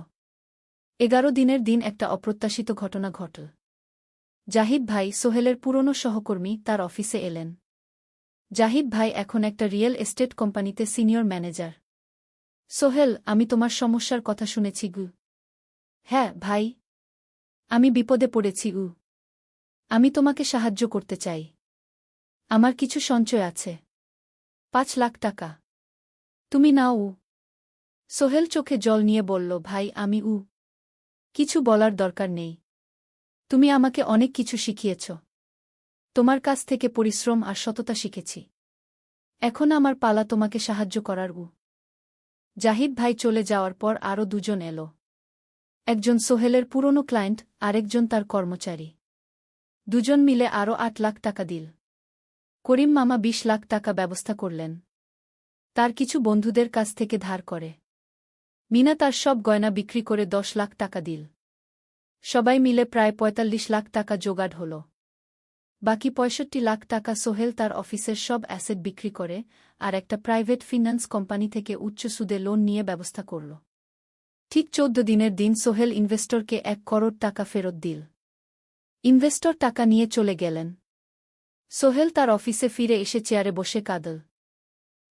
11 দিনের দিন একটা অপ্রত্যাশিত ঘটনা ঘটল। জাহিদ ভাই, সোহেলের পুরনো সহকর্মী, তার অফিসে এলেন। জাহিদ ভাই এখন একটা রিয়েল এস্টেট কোম্পানিতে সিনিয়র ম্যানেজার। সোহেল, আমি তোমার সমস্যার কথা শুনেছি। হ্যাঁ ভাই, আমি বিপদে পড়েছি। আমি তোমাকে সাহায্য করতে চাই। আমার কিছু সঞ্চয় আছে, 5 লাখ টাকা। তুমি নাও। সোহেল চোখে জল নিয়ে বলল, ভাই আমি কিছু বলার দরকার নেই। তুমি আমাকে অনেক কিছু শিখিয়েছ। তোমার কাছ থেকে পরিশ্রম আর সততা শিখেছি। এখন আমার পালা তোমাকে সাহায্য করার। জাহিদ ভাই চলে যাওয়ার পর আরও 2 জন এলো। একজন সোহেলের পুরনো ক্লায়েন্ট, আরেকজন তার কর্মচারী। 2 জন মিলে আরও 8 লাখ টাকা দিল। করিম মামা 20 লাখ টাকা ব্যবস্থা করলেন। তার কিছু বন্ধুদের কাছ থেকে ধার করে। মিনা তার সব গয়না বিক্রি করে 10 লাখ টাকা দিল। সবাই মিলে প্রায় 45 লাখ টাকা জোগাড় হল। বাকি 65 লাখ টাকা সোহেল তার অফিসের সব অ্যাসেট বিক্রি করে আর একটা প্রাইভেট ফিন্যান্স কোম্পানি থেকে উচ্চ সুদে লোন নিয়ে ব্যবস্থা করল। ঠিক 14 দিনের দিন সোহেল ইনভেস্টরকে 1 করোড় টাকা ফেরত দিল। ইনভেস্টর টাকা নিয়ে চলে গেলেন। সোহেল তার অফিসে ফিরে এসে চেয়ারে বসে কাঁদল।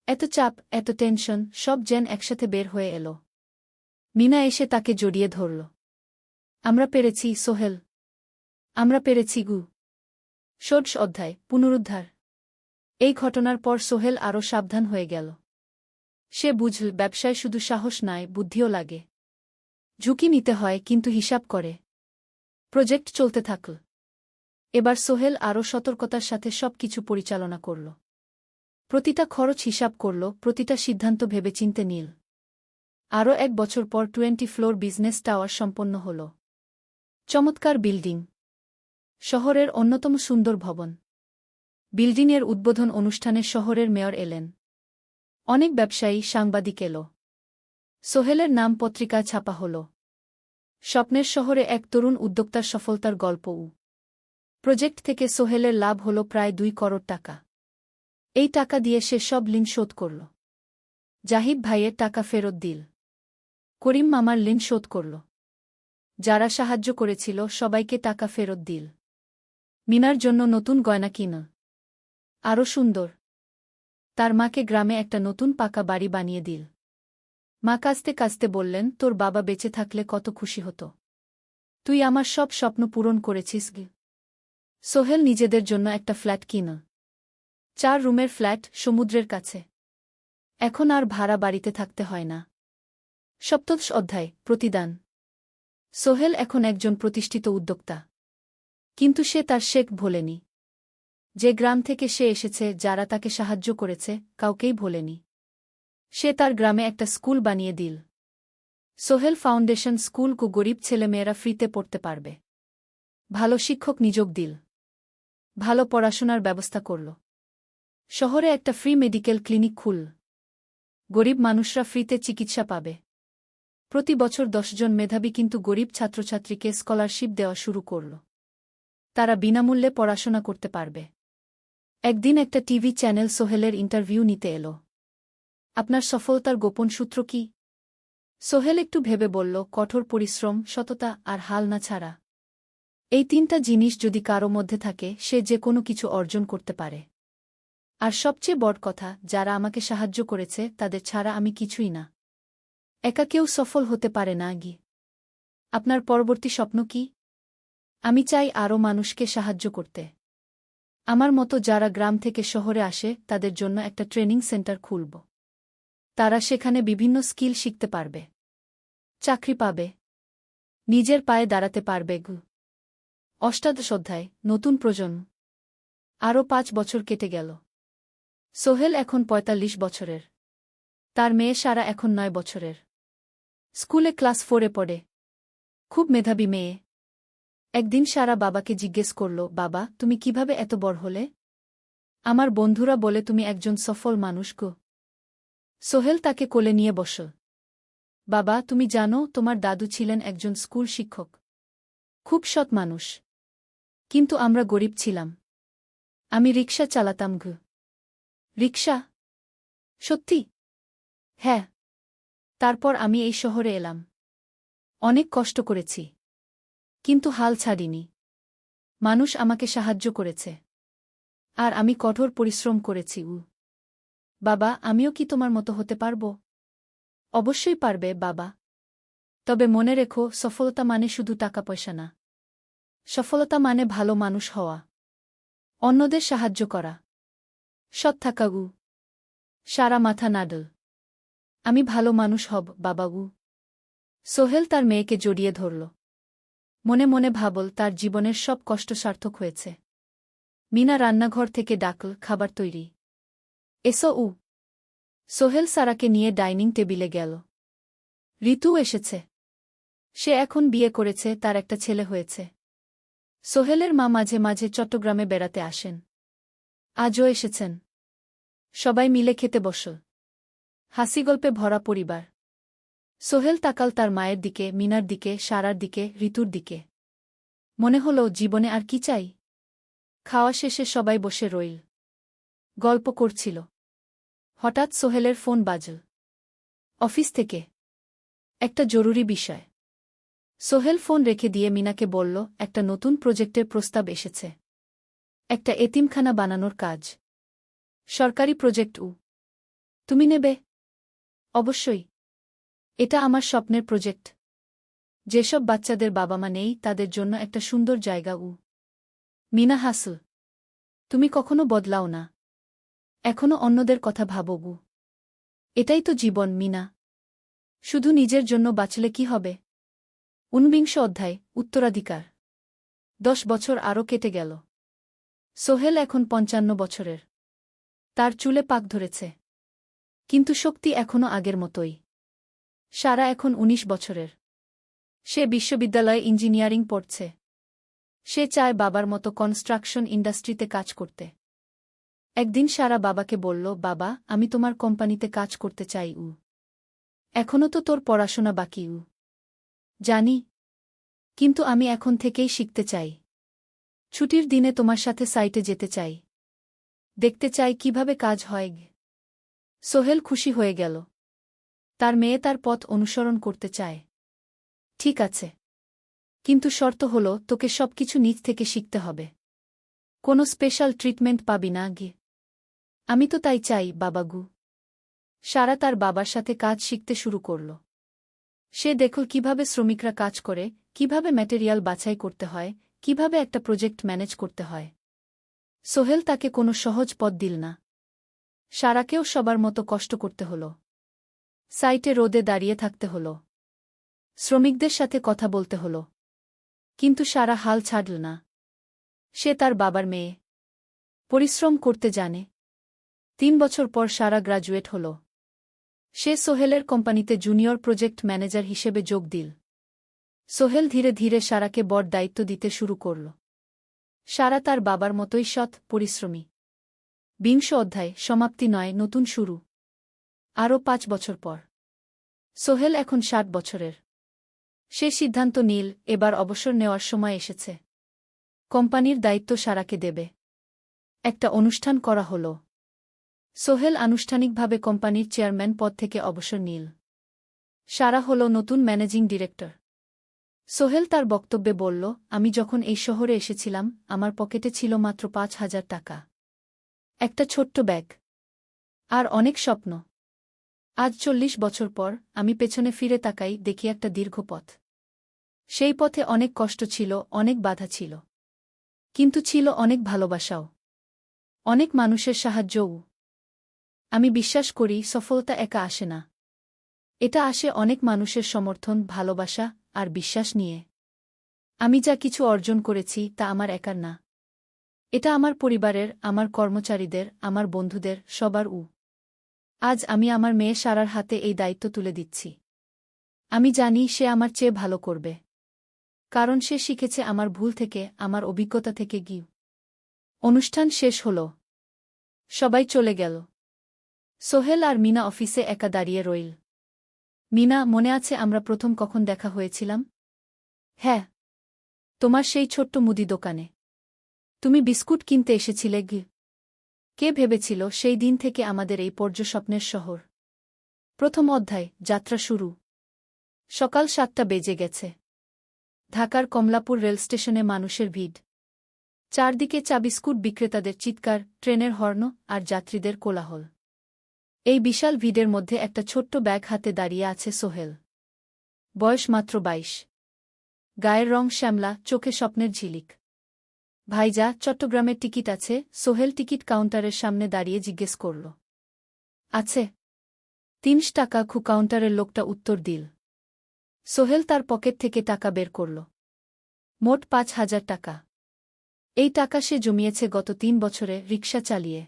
এত চাপ, এত টেনশন, সব যেন একসাথে বের হয়ে এলো। মিনা এসে তাকে জড়িয়ে ধরল। আমরা পেরেছি সোহেল, আমরা পেরেছি। ষোড়শ অধ্যায়, পুনরুদ্ধার। এই ঘটনার পর সোহেল আরও সাবধান হয়ে গেল। সে বুঝল, ব্যবসায় শুধু সাহস নয়, বুদ্ধিও লাগে। ঝুঁকি নিতে হয়, কিন্তু হিসাব করে। প্রজেক্ট চলতে থাকল। এবার সোহেল আরও সতর্কতার সাথে সবকিছু পরিচালনা করল। প্রতিটা খরচ হিসাব করল, প্রতিটা সিদ্ধান্ত ভেবেচিন্তে নিল। আরও 1 বছর পর 20 ফ্লোর বিজনেস টাওয়ার সম্পন্ন হল। চমৎকার বিল্ডিং, শহরের অন্যতম সুন্দর ভবন। বিল্ডিংয়ের উদ্বোধন অনুষ্ঠানে শহরের মেয়র এলেন। অনেক ব্যবসায়ী, সাংবাদিক এল। সোহেলের নাম পত্রিকায় ছাপা হল। স্বপ্নের শহরে এক তরুণ উদ্যোক্তার সফলতার গল্প। প্রজেক্ট থেকে সোহেলের লাভ হল প্রায় 2 করোড় টাকা। এই টাকা দিয়ে সে সব ঋণ শোধ করল। জাহিদ ভাইয়ের টাকা ফেরত দিল। করিম মামার ঋণ শোধ করল। যারা সাহায্য করেছিল সবাইকে টাকা ফেরত দিল। মিনার জন্য নতুন গয়না কিনা, আরও সুন্দর। তার মাকে গ্রামে একটা নতুন পাকা বাড়ি বানিয়ে দিল। মা কাঁদতে কাঁদতে বললেন, তোর বাবা বেঁচে থাকলে কত খুশি হতো। তুই আমার সব স্বপ্ন পূরণ করেছিস। সোহেল নিজেদের জন্য একটা ফ্ল্যাট কিনা। 4 রুমের ফ্ল্যাট, সমুদ্রের কাছে। এখন আর ভাড়া বাড়িতে থাকতে হয় না। সপ্তদশ অধ্যায়, প্রতিদান। সোহেল এখন একজন প্রতিষ্ঠিত উদ্যোক্তা। কিন্তু সে তার শেখ ভোলেনি। যে গ্রাম থেকে সে এসেছে, যারা তাকে সাহায্য করেছে, কাউকেই ভোলেনি। সে তার গ্রামে একটা স্কুল বানিয়ে দিল। সোহেল ফাউন্ডেশন স্কুলকে গরিব ছেলেমেয়েরা ফ্রিতে পড়তে পারবে। ভালো শিক্ষক নিযোগ দিল। ভালো পড়াশোনার ব্যবস্থা করল। শহরে একটা ফ্রি মেডিকেল ক্লিনিক খুলল। গরিব মানুষরা ফ্রিতে চিকিৎসা পাবে। প্রতি বছর 10 জন মেধাবী কিন্তু গরিব ছাত্রছাত্রীকে স্কলারশিপ দেওয়া শুরু করল। তারা বিনামূল্যে পড়াশোনা করতে পারবে। একদিন একটা টিভি চ্যানেল সোহেলের ইন্টারভিউ নিতে এলো। আপনার সফলতার গোপন সূত্র কি? সোহেল একটু ভেবে বলল, কঠোর পরিশ্রম, সততা আর হাল না ছাড়া। এই 3টা জিনিস যদি কারো মধ্যে থাকে, সে যে কোনো কিছু অর্জন করতে পারে। আর সবচেয়ে বড় কথা, যারা আমাকে সাহায্য করেছে তাদের ছাড়া আমি কিছুই না। একা কেউ সফল হতে পারে না। আপনার পরবর্তী স্বপ্ন কি? আমি চাই আরও মানুষকে সাহায্য করতে। আমার মতো যারা গ্রাম থেকে শহরে আসে তাদের জন্য একটা ট্রেনিং সেন্টার খুলব। তারা সেখানে বিভিন্ন স্কিল শিখতে পারবে, চাকরি পাবে, নিজের পায়ে দাঁড়াতে পারবে। অষ্টাদশ অধ্যায়, নতুন প্রজন্ম। আরও 5 বছর কেটে গেল। সোহেল এখন 45 বছরের। তার মেয়ে সারা এখন 9 বছরের। স্কুলে ক্লাস 4-এ পড়ে। খুব মেধাবী মেয়ে। একদিন সারা বাবাকে জিজ্ঞেস করল, বাবা, তুমি কিভাবে এত বড় হলে? আমার বন্ধুরা বলে তুমি একজন সফল মানুষ গো। সোহেল তাকে কোলে নিয়ে বসল। বাবা, তুমি জানো তোমার দাদু ছিলেন একজন স্কুল শিক্ষক। খুব সৎ মানুষ। কিন্তু আমরা গরিব ছিলাম। আমি রিকশা চালাতাম। রিকশা? সত্যি? হ্যাঁ। তারপর আমি এই শহরে এলাম। অনেক কষ্ট করেছি। কিন্তু হাল ছাড়িনি। মানুষ আমাকে সাহায্য করেছে। আর আমি কঠোর পরিশ্রম করেছি। বাবা, আমিও কি তোমার মতো হতে পারব? অবশ্যই পারবে বাবা। তবে মনে রেখো, সফলতা মানে শুধু টাকা পয়সা না। সফলতা মানে ভালো মানুষ হওয়া, অন্যদের সাহায্য করা, সৎ থাকা। সারা মাথা নাডল। আমি ভালো মানুষ হব বাবা। সোহেল তার মেয়েকে জড়িয়ে ধরল। মনে মনে ভাবল, তার জীবনের সব কষ্ট সার্থক হয়েছে। মিনা রান্নাঘর থেকে ডাকল, খাবার তৈরি। এসো। সোহেল সারাকে নিয়ে ডাইনিং টেবিলে গেল। ঋতু এসেছে। সে এখন বিয়ে করেছে, তার একটা ছেলে হয়েছে। সোহেলের মা মাঝে মাঝে চট্টগ্রামে বেড়াতে আসেন। আজও এসেছেন। সবাই মিলে খেতে বসল। হাসিগল্পে ভরা পরিবার। সোহেল তাকাল তার মায়ের দিকে, মিনার দিকে, সারার দিকে, ঋতুর দিকে। মনে হল, জীবনে আর কি চাই? খাওয়া শেষে সবাই বসে রইল। গল্প করছিল। হঠাৎ সোহেলের ফোন বাজল। অফিস থেকে। একটা জরুরি বিষয়। সোহেল ফোন রেখে দিয়ে মিনাকে বলল, একটা নতুন প্রজেক্টের প্রস্তাব এসেছে। একটা এতিমখানা বানানোর কাজ। সরকারি প্রজেক্ট। তুমি নেবে? অবশ্যই। এটা আমার স্বপ্নের প্রজেক্ট। যেসব বাচ্চাদের বাবা মা নেই তাদের জন্য একটা সুন্দর জায়গা। মিনা হাসল। তুমি কখনো বদলাও না। এখনো অন্যদের কথা ভাবো। এটাই তো জীবন মিনা। শুধু নিজের জন্য বাঁচলে কি হবে? 49 অধ্যায়, উত্তরাধিকার। 10 বছর আরও কেটে গেল। সোহেল এখন 55 বছরের। তার চুলে পাক ধরেছে। কিন্তু শক্তি এখনও আগের মতোই। সারা এখন 19 বছরের। সে বিশ্ববিদ্যালয়ে ইঞ্জিনিয়ারিং পড়ছে। সে চায় বাবার মতো কনস্ট্রাকশন ইন্ডাস্ট্রিতে কাজ করতে। একদিন সারা বাবাকে বলল, বাবা, আমি তোমার কোম্পানিতে কাজ করতে চাই। এখনও তো তোর পড়াশোনা বাকি। জানি। কিন্তু আমি এখন থেকেই শিখতে চাই। ছুটির দিনে তোমার সাথে সাইটে যেতে চাই। দেখতে চাই কিভাবে কাজ হয়। সোহেল খুশি হয়ে গেল। তার মেয়ে তার পথ অনুসরণ করতে চায়। ঠিক আছে। কিন্তু শর্ত হল, তোকে সবকিছু নিজ থেকে শিখতে হবে। কোনো স্পেশাল ট্রিটমেন্ট পাবি না। আমি তো তাই চাই বাবাগু। সারা তার বাবার সাথে কাজ শিখতে শুরু করল। সে দেখল কিভাবে শ্রমিকরা কাজ করে, কিভাবে ম্যাটেরিয়াল বাছাই করতে হয়, কিভাবে একটা প্রজেক্ট ম্যানেজ করতে হয়। সোহেল তাকে কোনো সহজ পথ দিল না। সারাকেও সবার মতো কষ্ট করতে হল। সাইটে রোদে দাঁড়িয়ে থাকতে হল। শ্রমিকদের সাথে কথা বলতে হল। কিন্তু সারা হাল ছাড়ল না। সে তার বাবার মেয়ে। পরিশ্রম করতে জানে। 3 বছর পর সারা গ্রাজুয়েট হল। সে সোহেলের কোম্পানিতে জুনিয়র প্রজেক্ট ম্যানেজার হিসেবে যোগ দিল। সোহেল ধীরে ধীরে সারাকে বড় দায়িত্ব দিতে শুরু করল। সারা তার বাবার মতোই সৎ, পরিশ্রমী। 20 অধ্যায়, সমাপ্তি নয়, নতুন শুরু। আরও 5 বছর পর সোহেল এখন 60 বছরের। সে সিদ্ধান্ত নিল, এবার অবসর নেওয়ার সময় এসেছে। কোম্পানির দায়িত্ব সারাকে দেবে। একটা অনুষ্ঠান করা হল। সোহেল আনুষ্ঠানিকভাবে কোম্পানির চেয়ারম্যান পদ থেকে অবসর নিল। সারা হল নতুন ম্যানেজিং ডিরেক্টর। সোহেল তার বক্তব্যে বলল, আমি যখন এই শহরে এসেছিলাম আমার পকেটে ছিল মাত্র 5,000 টাকা। একটা ছোট্ট ব্যাগ। আর অনেক স্বপ্ন। আজ 40 বছর পর আমি পেছনে ফিরে তাকাই, দেখি একটা দীর্ঘ পথ। সেই পথে অনেক কষ্ট ছিল, অনেক বাধা ছিল। কিন্তু ছিল অনেক ভালোবাসাও। অনেক মানুষের সাহায্যও। আমি বিশ্বাস করি সফলতা একা আসে না। এটা আসে অনেক মানুষের সমর্থন, ভালোবাসা আর বিশ্বাস নিয়ে। আমি যা কিছু অর্জন করেছি তা আমার একার না। এটা আমার পরিবারের, আমার কর্মচারীদের, আমার বন্ধুদের, সবার। আজ আমি আমার মেয়ে সারার হাতে এই দায়িত্ব তুলে দিচ্ছি। আমি জানি সে আমার চেয়ে ভালো করবে। কারণ সে শিখেছে আমার ভুল থেকে, আমার অভিজ্ঞতা থেকে। অনুষ্ঠান শেষ হল। সবাই চলে গেল। সোহেল আর মিনা অফিসে একা দাঁড়িয়ে রইল। মিনা, মনে আছে আমরা প্রথম কখন দেখা হয়েছিলাম? হ্যাঁ, তোমার সেই ছোট্ট মুদি দোকানে। তুমি বিস্কুট কিনতে এসেছিলে। কে ভেবেছিল সেই দিন থেকে আমাদের এই পর্যস্বপ্নের শহর। প্রথম অধ্যায়, যাত্রা শুরু। সকাল 7টা বেজে গেছে। ঢাকার কমলাপুর রেলস্টেশনে মানুষের ভিড়। চারদিকে চা বিস্কুট বিক্রেতাদের চিৎকার, ট্রেনের হর্ন আর যাত্রীদের কোলাহল। এই বিশাল ভিড়ের মধ্যে একটা ছোট্ট ব্যাগ হাতে দাঁড়িয়ে আছে সোহেল। বয়স মাত্র 22। গায়ের রং শ্যামলা, চোখে স্বপ্নের ঝিলিক। ভাইজা, চট্টগ্রামের টিকিট আছে? সোহেল টিকিট কাউন্টারের সামনে দাঁড়িয়ে জিজ্ঞেস করল। আছে। 3 টাকা। কাউন্টারের লোকটা উত্তর দিল। সোহেল তার পকেট থেকে টাকা বের করল। মোট 5,000 টাকা। এই টাকা সে জমিয়েছে গত 3 বছরে রিকশা চালিয়ে।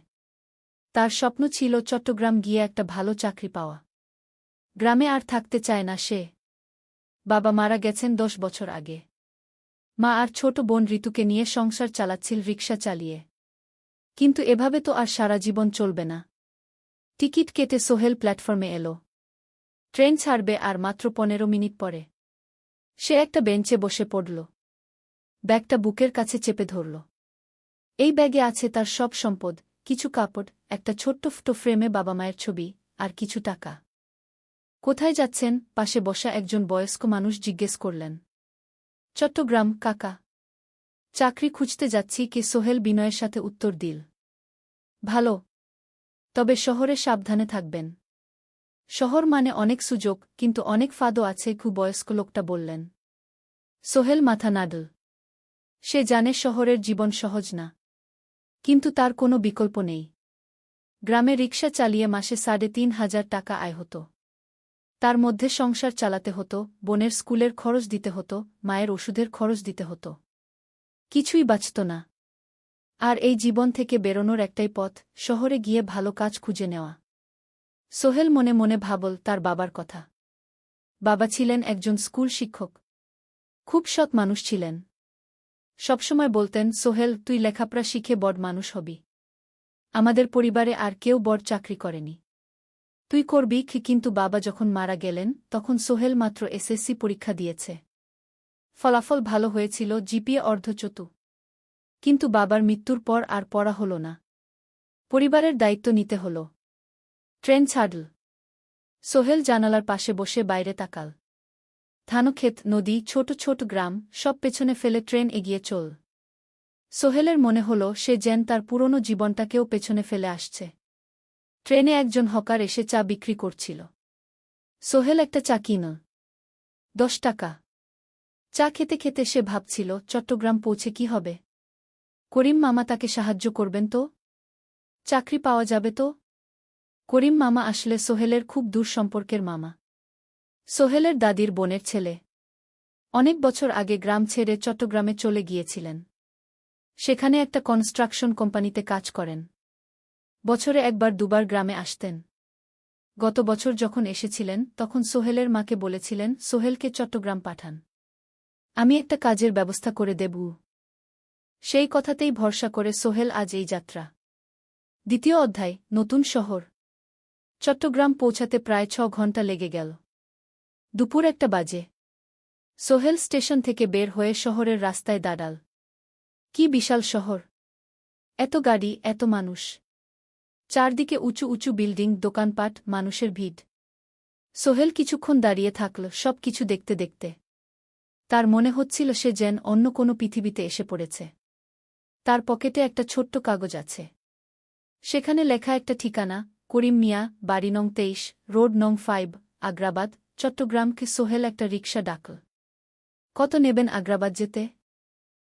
তার স্বপ্ন ছিল চট্টগ্রাম গিয়ে একটা ভালো চাকরি পাওয়া। গ্রামে আর থাকতে চায় না সে। বাবা মারা গেছেন 10 বছর আগে। মা আর ছোট বোন ঋতুকে নিয়ে সংসার চালাচ্ছিল রিকশা চালিয়ে। কিন্তু এভাবে তো আর সারা জীবন চলবে না। টিকিট কেটে সোহেল প্ল্যাটফর্মে এল। ট্রেন ছাড়বে আর মাত্র 15 মিনিট পরে। সে একটা বেঞ্চে বসে পড়ল। ব্যাগটা বুকের কাছে চেপে ধরল। এই ব্যাগে আছে তার সব সম্পদ, কিছু কাপড়, একটা ছোট্ট ফটো ফ্রেমে বাবা মায়ের ছবি, আর কিছু টাকা। কোথায় যাচ্ছেন? পাশে বসা একজন বয়স্ক মানুষ জিজ্ঞেস করলেন। চট্টগ্রাম কাকা। চাকরি খুঁজতে যাচ্ছি। কে? সোহেল বিনয়ের সাথে উত্তর দিল। ভালো। তবে শহরে সাবধানে থাকবেন। শহর মানে অনেক সুযোগ, কিন্তু অনেক ফাঁদও আছে। বয়স্ক লোকটা বললেন। সোহেল মাথা নাড়ল। সে জানে শহরের জীবন সহজ না। কিন্তু তার কোনো বিকল্প নেই। গ্রামে রিকশা চালিয়ে মাসে 3,500 টাকা আয় হতো। তার মধ্যে সংসার চালাতে হতো, বোনের স্কুলের খরচ দিতে হতো, মায়ের ওষুধের খরচ দিতে হতো। কিছুই বাঁচত না। আর এই জীবন থেকে বেরোনোর একটাই পথ, শহরে গিয়ে ভালো কাজ খুঁজে নেওয়া। সোহেল মনে মনে ভাবল তার বাবার কথা। বাবা ছিলেন একজন স্কুল শিক্ষক। খুব সৎ মানুষ ছিলেন। সবসময় বলতেন, সোহেল, তুই লেখাপড়া শিখে বড় মানুষ হবি। আমাদের পরিবারে আর কেউ বড় চাকরি করেনি। তুই করবি। কিন্তু বাবা যখন মারা গেলেন তখন সোহেল মাত্র এসএসসি পরীক্ষা দিয়েছে। ফলাফল ভালো হয়েছিল, জিপিএ অর্ধচতু। কিন্তু বাবার মৃত্যুর পর আর পড়া হল না। পরিবারের দায়িত্ব নিতে হল। ট্রেন ছাড়ল। সোহেল জানালার পাশে বসে বাইরে তাকাল। ধানক্ষেত, নদী, ছোট ছোট গ্রাম, সব পেছনে ফেলে ট্রেন এগিয়ে চল। সোহেলের মনে হল সে যেন তার পুরনো জীবনটাকেও পেছনে ফেলে আসছে। ট্রেনে একজন হকার এসে চা বিক্রি করছিল। সোহেল একটা চা কিনল। 10 টাকা। চা খেতে খেতে সে ভাবছিল, চট্টগ্রাম পৌঁছে কি হবে? করিম মামা তাকে সাহায্য করবেন তো? চাকরি পাওয়া যাবে তো? করিম মামা আসলে সোহেলের খুব দূর সম্পর্কের মামা। সোহেলের দাদির বোনের ছেলে। অনেক বছর আগে গ্রাম ছেড়ে চট্টগ্রামে চলে গিয়েছিলেন। সেখানে একটা কনস্ট্রাকশন কোম্পানিতে কাজ করেন। বছরে একবার দুবার গ্রামে আসতেন। গত বছর যখন এসেছিলেন তখন সোহেলের মাকে বলেছিলেন সোহেলকে চট্টগ্রাম পাঠান। আমি একটা কাজের ব্যবস্থা করে দেব। সেই কথাতেই ভরসা করে সোহেল আজ এই যাত্রা। দ্বিতীয় অধ্যায়, নতুন শহর। চট্টগ্রাম পৌঁছাতে প্রায় 6 ঘণ্টা লেগে গেল। দুপুর 1টা বাজে। সোহেল স্টেশন থেকে বের হয়ে শহরের রাস্তায় দাঁড়াল। কি বিশাল শহর! এত গাড়ি, এত মানুষ। চারদিকে উঁচু উঁচু বিল্ডিং, দোকানপাট, মানুষের ভিড়। সোহেল কিছুক্ষণ দাঁড়িয়ে থাকল সব কিছু দেখতে দেখতে। তার মনে হচ্ছিল সে যেন অন্য কোনো পৃথিবীতে এসে পড়েছে। তার পকেটে একটা ছোট্ট কাগজ আছে। সেখানে লেখা একটা ঠিকানা, করিম মিয়া, বাড়ি নং 23, রোড নং 5, আগ্রাবাদ, চট্টগ্রামকে। সোহেল একটা রিকশা ডাকল। কত নেবেন আগ্রাবাদ যেতে?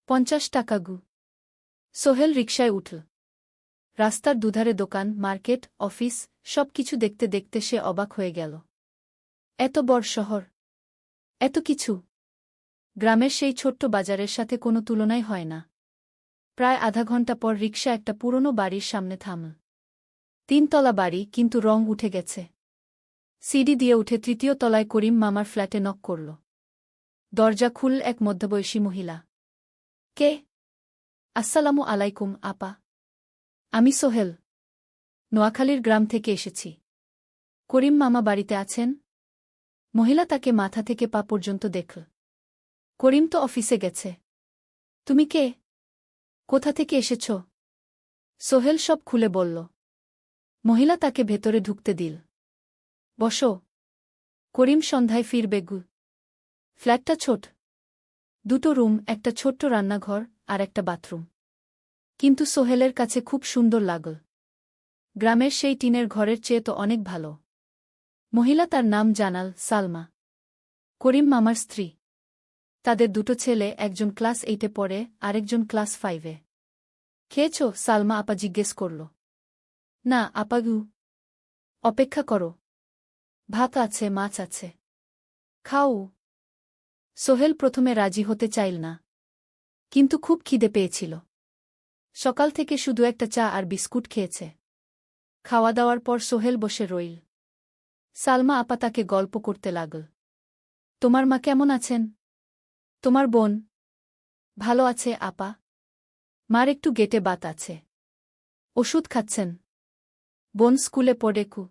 50 টাকা গু। সোহেল রিকশায় উঠল। রাস্তার দুধারে দোকান, মার্কেট, অফিস, সব কিছু দেখতে দেখতে সে অবাক হয়ে গেল। এত বড় শহর, এত কিছু! গ্রামের সেই ছোট্ট বাজারের সাথে কোনো তুলনাই হয় না। প্রায় আধা ঘণ্টা পর রিকশা একটা পুরনো বাড়ির সামনে থামল। 3 তলা বাড়ি, কিন্তু রং উঠে গেছে। সিঁড়ি দিয়ে উঠে 3য় তলায় করিম মামার ফ্ল্যাটে নক করল। দরজা খুলল এক মধ্যবয়সী মহিলা। কে? আসসালামু আলাইকুম আপা। আমি সোহেল। নোয়াখালীর গ্রাম থেকে এসেছি। করিম মামা বাড়িতে আছেন? মহিলা তাকে মাথা থেকে পা পর্যন্ত দেখল। করিম তো অফিসে গেছে। তুমি কে? কোথা থেকে এসেছ? সোহেল সব খুলে বলল। মহিলা তাকে ভেতরে ঢুকতে দিল। বসো। করিম সন্ধ্যায় ফিরবে গু। ফ্ল্যাটটা ছোট। 2টো রুম, একটা ছোট্ট রান্নাঘর আর একটা বাথরুম। কিন্তু সোহেলের কাছে খুব সুন্দর লাগল। গ্রামের সেই টিনের ঘরের চেয়ে তো অনেক ভালো। মহিলা তার নাম জানাল সালমা। করিম মামার স্ত্রী। তাদের 2টো ছেলে, একজন ক্লাস 8-এ পড়ে, আরেকজন ক্লাস 5-এ। খেয়েছ? সালমা আপা জিজ্ঞেস করল। না আপা গু। অপেক্ষা করো। ভাত আছে, মাছ আছে। খাও। সোহেল প্রথমে রাজি হতে চাইল না। কিন্তু খুব খিদে পেয়েছিল। সকাল থেকে শুধু একটা চা আর বিস্কুট খেয়েছে। খাওয়া দাওয়ার পর সোহেল বসে রইল। সালমা আপা তাকে গল্প করতে লাগল। তোমার মা কেমন আছেন? তোমার বোন? ভালো আছে আপা। মার একটু গেটে বাত আছে। ওষুধ খাচ্ছেন। বোন স্কুলে পড়ে কু।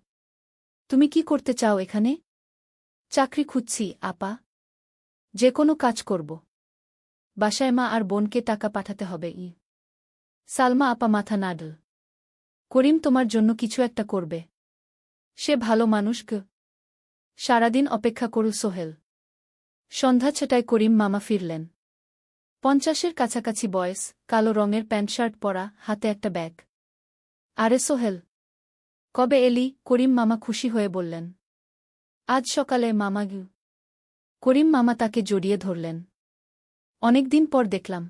তুমি কি করতে চাও এখানে? চাকরি খুঁজছি আপা। যে কোনো কাজ করব। বাসায় মা আর বোনকে টাকা পাঠাতে হবে। সালমা আপা মাথা নাড়ল। করিম তোমার জন্য কিছু একটা করবে। সে ভালো মানুষ গ। সারাদিন অপেক্ষা করু সোহেল। সন্ধ্যা 6টায় করিম মামা ফিরলেন। 50-এর কাছাকাছি বয়স, কালো রঙের প্যান্ট শার্ট পরা, হাতে একটা ব্যাগ। আরে সোহেল, কবে এলি? করিম মামা খুশি হয়ে বললেন। আজ সকালে মামা গু। করিম মামা তাকে জড়িয়ে ধরলেন। অনেকদিন পর দেখলাম।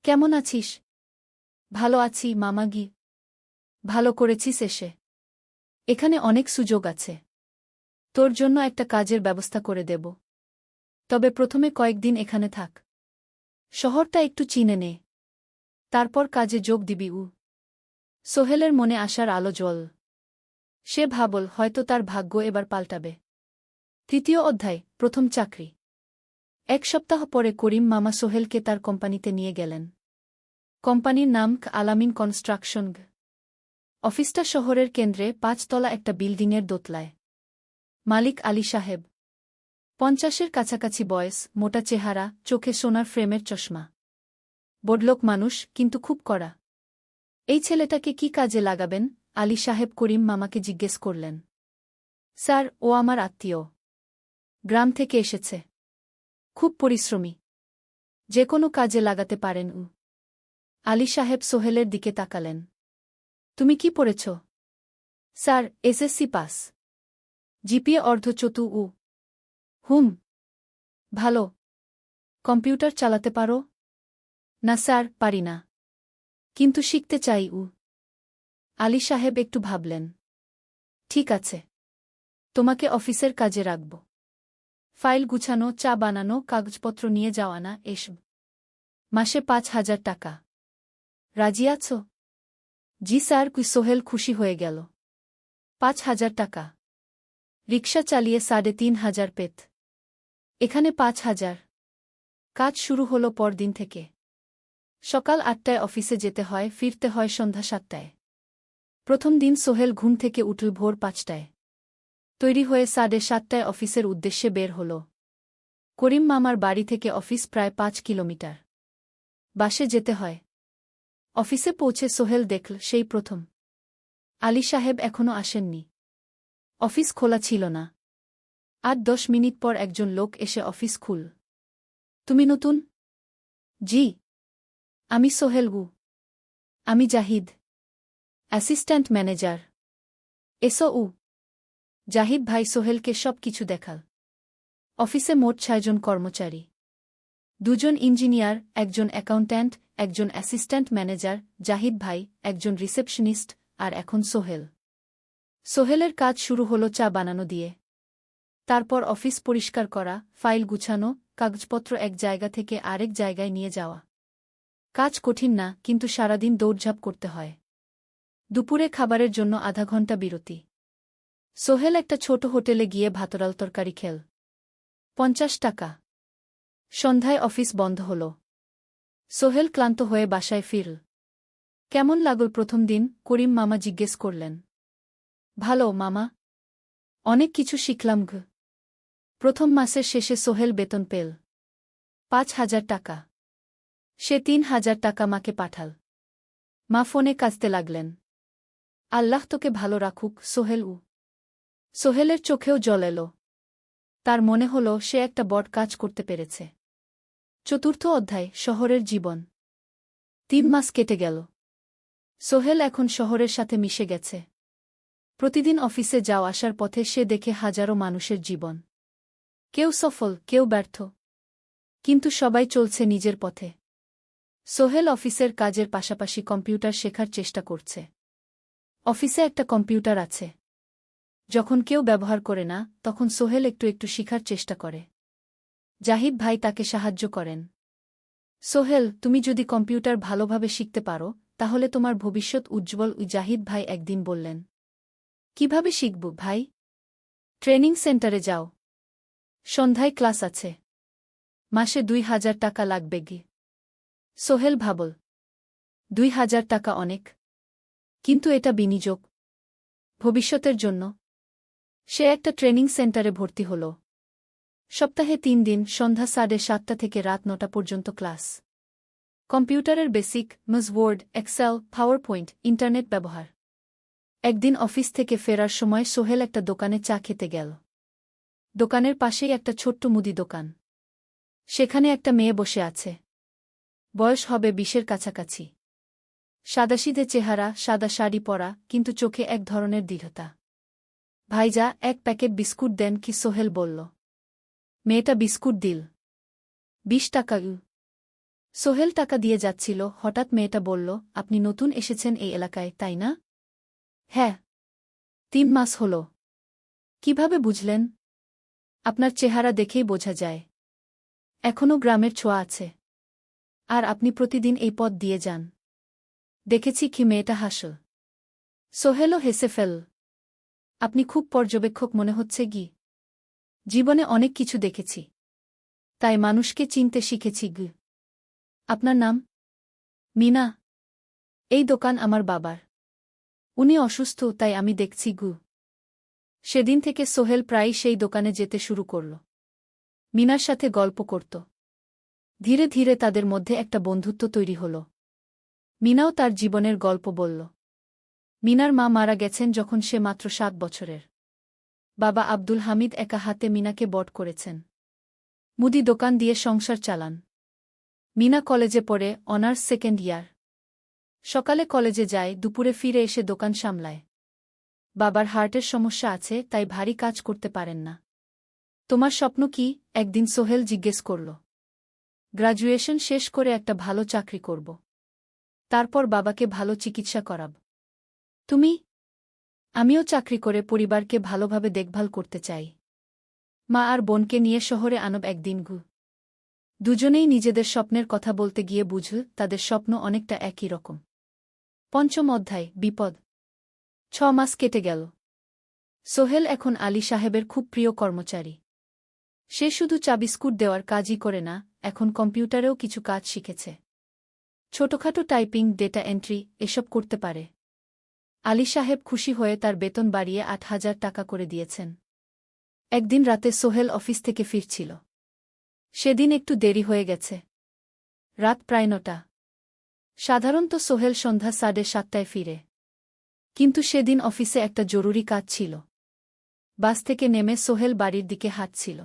কেমন আছিস? ভালো আছি মামা গি। ভালো করেছিস এসে। এখানে অনেক সুযোগ আছে। তোর জন্য একটা কাজের ব্যবস্থা করে দেব। তবে প্রথমে কয়েকদিন এখানে থাক। শহরটা একটু চিনে নে। তারপর কাজে যোগ দিবি। সোহেলের মনে আসার আলো জ্বল। সে ভাবল হয়তো তার ভাগ্য এবার পাল্টাবে। 3য় অধ্যায়, প্রথম চাকরি। 1 সপ্তাহ পরে করিম মামা সোহেলকে তার কোম্পানিতে নিয়ে গেলেন। কোম্পানির নাম আলামিন কনস্ট্রাকশন। অফিসটা শহরের কেন্দ্রে, 5 তলা একটা বিল্ডিংয়ের দোতলায়। মালিক আলী সাহেব। 50-এর কাছাকাছি বয়স, মোটা চেহারা, চোখে সোনার ফ্রেমের চশমা। বড়লোক মানুষ, কিন্তু খুব কড়া। এই ছেলেটাকে কি কাজে লাগাবেন? আলী সাহেব করিম মামাকে জিজ্ঞেস করলেন। স্যার, ও আমার আত্মীয়। গ্রাম থেকে এসেছে। খুব পরিশ্রমী। যে কোনো কাজে লাগাতে পারেন। আলী সাহেব সোহেলের দিকে তাকালেন। তুমি কি পড়েছ? Sir, SSC pass. জিপিএ অর্ধচতু। হুম। ভালো। কম্পিউটার চালাতে পারো? না স্যার, পারি না। কিন্তু শিখতে চাই। আলী সাহেব একটু ভাবলেন। ঠিক আছে। তোমাকে অফিসের কাজে রাখব। ফাইল গুছানো, চা বানানো, কাগজপত্র নিয়ে যাওয়া না এসব। মাসে ৫,০০০ টাকা। রাজি আছো? জি স্যার। সোহেল খুশি হয়ে গেল। ৫,০০০ টাকা। রিকশা চালিয়ে ৩,৫০০ পেত। এখানে ৫,০০০। কাজ শুরু হলো পরদিন থেকে। সকাল ৮টায় অফিসে যেতে হয়, ফিরতে হয় সন্ধ্যা ৭টায়। প্রথম দিন সোহেল ঘুম থেকে উঠল ভোর ৫টায়। তৈরি হয়ে ৭:৩০টায় অফিসের উদ্দেশ্যে বের হল। করিম মামার বাড়ি থেকে অফিস প্রায় ৫ কিলোমিটার। বাসে যেতে হয়। অফিসে পৌঁছে সোহেল দেখল সেই প্রথম আলী সাহেব এখনও আসেননি। অফিস খোলা ছিল না। ৮-১০ মিনিট পর একজন লোক এসে অফিস খুল। তুমি নতুন? জি। আমি সোহেল। আমি জাহিদ, অ্যাসিস্ট্যান্ট ম্যানেজার। এসো। জাহিদ ভাই সোহেলকে সব কিছু দেখাল। অফিসে মোট ৬ জন কর্মচারী। ২ জন ইঞ্জিনিয়ার, একজন অ্যাকাউন্ট্যান্ট, একজন অ্যাসিস্ট্যান্ট ম্যানেজার, জাহিদ ভাই, একজন রিসেপশনিস্ট, আর এখন সোহেল। সোহেলের কাজ শুরু হলো চা বানানো দিয়ে। তারপর অফিস পরিষ্কার করা, ফাইল গুছানো, কাগজপত্র এক জায়গা থেকে আরেক জায়গায় নিয়ে যাওয়া। কাজ কঠিন না, কিন্তু সারাদিন দৌড়ঝাঁপ করতে হয়। দুপুরে খাবারের জন্য আধা ঘণ্টা বিরতি। সোহেল একটা ছোট হোটেলে গিয়ে ভাতরাল তরকারি খেল। ৫০ টাকা। সন্ধ্যায় অফিস বন্ধ হল। সোহেল ক্লান্ত হয়ে বাসায় ফিরল। কেমন লাগল প্রথম দিন? করিম মামা জিজ্ঞেস করলেন। ভালো মামা। অনেক কিছু শিখলাম। প্রথম মাসের শেষে সোহেল বেতন পেল ৫,০০০ টাকা। সে ৩,০০০ টাকা মাকে পাঠাল। মা ফোনে কাঁদতে লাগলেন। আল্লাহ তোকে ভালো রাখুক সোহেল। সোহেলের চোখেও জল এল। তার মনে হল সে একটা বড় কাজ করতে পেরেছে। চতুর্থ অধ্যায়, শহরের জীবন। ৩ মাস কেটে গেল। সোহেল এখন শহরের সাথে মিশে গেছে। প্রতিদিন অফিসে যাও আসার পথে সে দেখে হাজারো মানুষের জীবন। কেউ সফল, কেউ ব্যর্থ, কিন্তু সবাই চলছে নিজের পথে। সোহেল অফিসের কাজের পাশাপাশি কম্পিউটার শেখার চেষ্টা করছে। অফিসে একটা কম্পিউটার আছে। যখন কেউ ব্যবহার করে না, তখন সোহেল একটু একটু শিখার চেষ্টা করে। জাহিদ ভাই তাকে সাহায্য করেন। সোহেল, তুমি যদি কম্পিউটার ভালোভাবে শিখতে পারো, তাহলে তোমার ভবিষ্যৎ উজ্জ্বল। জাহিদ ভাই একদিন বললেন। কিভাবে শিখব ভাই? ট্রেনিং সেন্টারে যাও। সন্ধ্যায় ক্লাস আছে। মাসে ২,০০০ টাকা লাগবে গি। সোহেল ভাবল, ২,০০০ টাকা অনেক, কিন্তু এটা বিনিয়োগ ভবিষ্যতের জন্য। সে একটা ট্রেনিং সেন্টারে ভর্তি হল। সপ্তাহে ৩ দিন, সন্ধ্যা ৭:৩০ থেকে রাত ৯টা পর্যন্ত ক্লাস। কম্পিউটারের basic, MS Word, Excel, PowerPoint, internet ব্যবহার। একদিন অফিস থেকে ফেরার সময় সোহেল একটা দোকানে চা খেতে গেল। দোকানের পাশেই একটা ছোট্ট মুদি দোকান। সেখানে একটা মেয়ে বসে আছে। বয়স হবে ২০-এর কাছাকাছি। সাদাসিধে চেহারা, সাদা শাড়ি পরা, কিন্তু চোখে এক ধরনের দৃঢ়তা। ভাইজা, এক প্যাকেট বিস্কুট দেন কি? সোহেল বলল। মেয়েটা বিস্কুট দিল। ২০ টাকা। সোহেল টাকা দিয়ে যাচ্ছিল, হঠাৎ মেয়েটা বলল, আপনি নতুন এসেছেন এই এলাকায়, তাই না? হ্যাঁ। ৩ মাস হল। কিভাবে বুঝলেন? আপনার চেহারা দেখেই বোঝা যায়। এখনও গ্রামের ছোঁয়া আছে। আর আপনি প্রতিদিন এই পথ দিয়ে যান। দেখেছি কি? মেয়েটা হাসল। সোহেলও হেসে ফেল। আপনি খুব পর্যবেক্ষক মনে হচ্ছে গি। জীবনে অনেক কিছু দেখেছি, তাই মানুষকে চিনতে শিখেছি গি। আপনার নাম? মিনা। এই দোকান আমার বাবার। উনি অসুস্থ, তাই আমি দেখছি গু। সেদিন থেকে সোহেল প্রায়ই সেই দোকানে যেতে শুরু করল। মিনার সাথে গল্প করত। ধীরে ধীরে তাদের মধ্যে একটা বন্ধুত্ব তৈরি হল। মিনাও তার জীবনের গল্প বলল। মিনার মা মারা গেছেন যখন সে মাত্র ৭ বছরের। বাবা আব্দুল হামিদ একা হাতে মিনাকে বড় করেছেন। মুদি দোকান দিয়ে সংসার চালান। মিনা কলেজে পড়ে, অনার্স সেকেন্ড ইয়ার। সকালে কলেজে যায়, দুপুরে ফিরে এসে দোকান সামলায়। বাবার হার্টের সমস্যা আছে, তাই ভারী কাজ করতে পারেন না। তোমার স্বপ্ন কি? একদিন সোহেল জিজ্ঞেস করল। গ্র্যাজুয়েশন শেষ করে একটা ভালো চাকরি করব। তারপর বাবাকে ভালো চিকিৎসা করাব। তুমি? আমিও চাকরি করে পরিবারকে ভালোভাবে দেখভাল করতে চাই। মা আর বোনকে নিয়ে শহরে আনব একদিন গু। দুজনেই নিজেদের স্বপ্নের কথা বলতে গিয়ে বুঝল তাদের স্বপ্ন অনেকটা একই রকম। পঞ্চম অধ্যায় বিপদ। 6 মাস কেটে গেল। সোহেল এখন আলী সাহেবের খুব প্রিয় কর্মচারী। সে শুধু চা বিস্কুট দেওয়ার কাজই করে না, এখন কম্পিউটারেও কিছু কাজ শিখেছে। ছোটখাটো টাইপিং, ডেটা এন্ট্রি এসব করতে পারে। আলী সাহেব খুশি হয়ে তার বেতন বাড়িয়ে 8,000 টাকা করে দিয়েছেন। একদিন রাতে সোহেল অফিস থেকে ফিরছিল। সেদিন একটু দেরি হয়ে গেছে। রাত প্রায় 9টা। সাধারণত সোহেল সন্ধ্যা 7:30টায় ফিরে। কিন্তু সেদিন অফিসে একটা জরুরি কাজ ছিল। বাস থেকে নেমে সোহেল বাড়ির দিকে হাঁটছিল।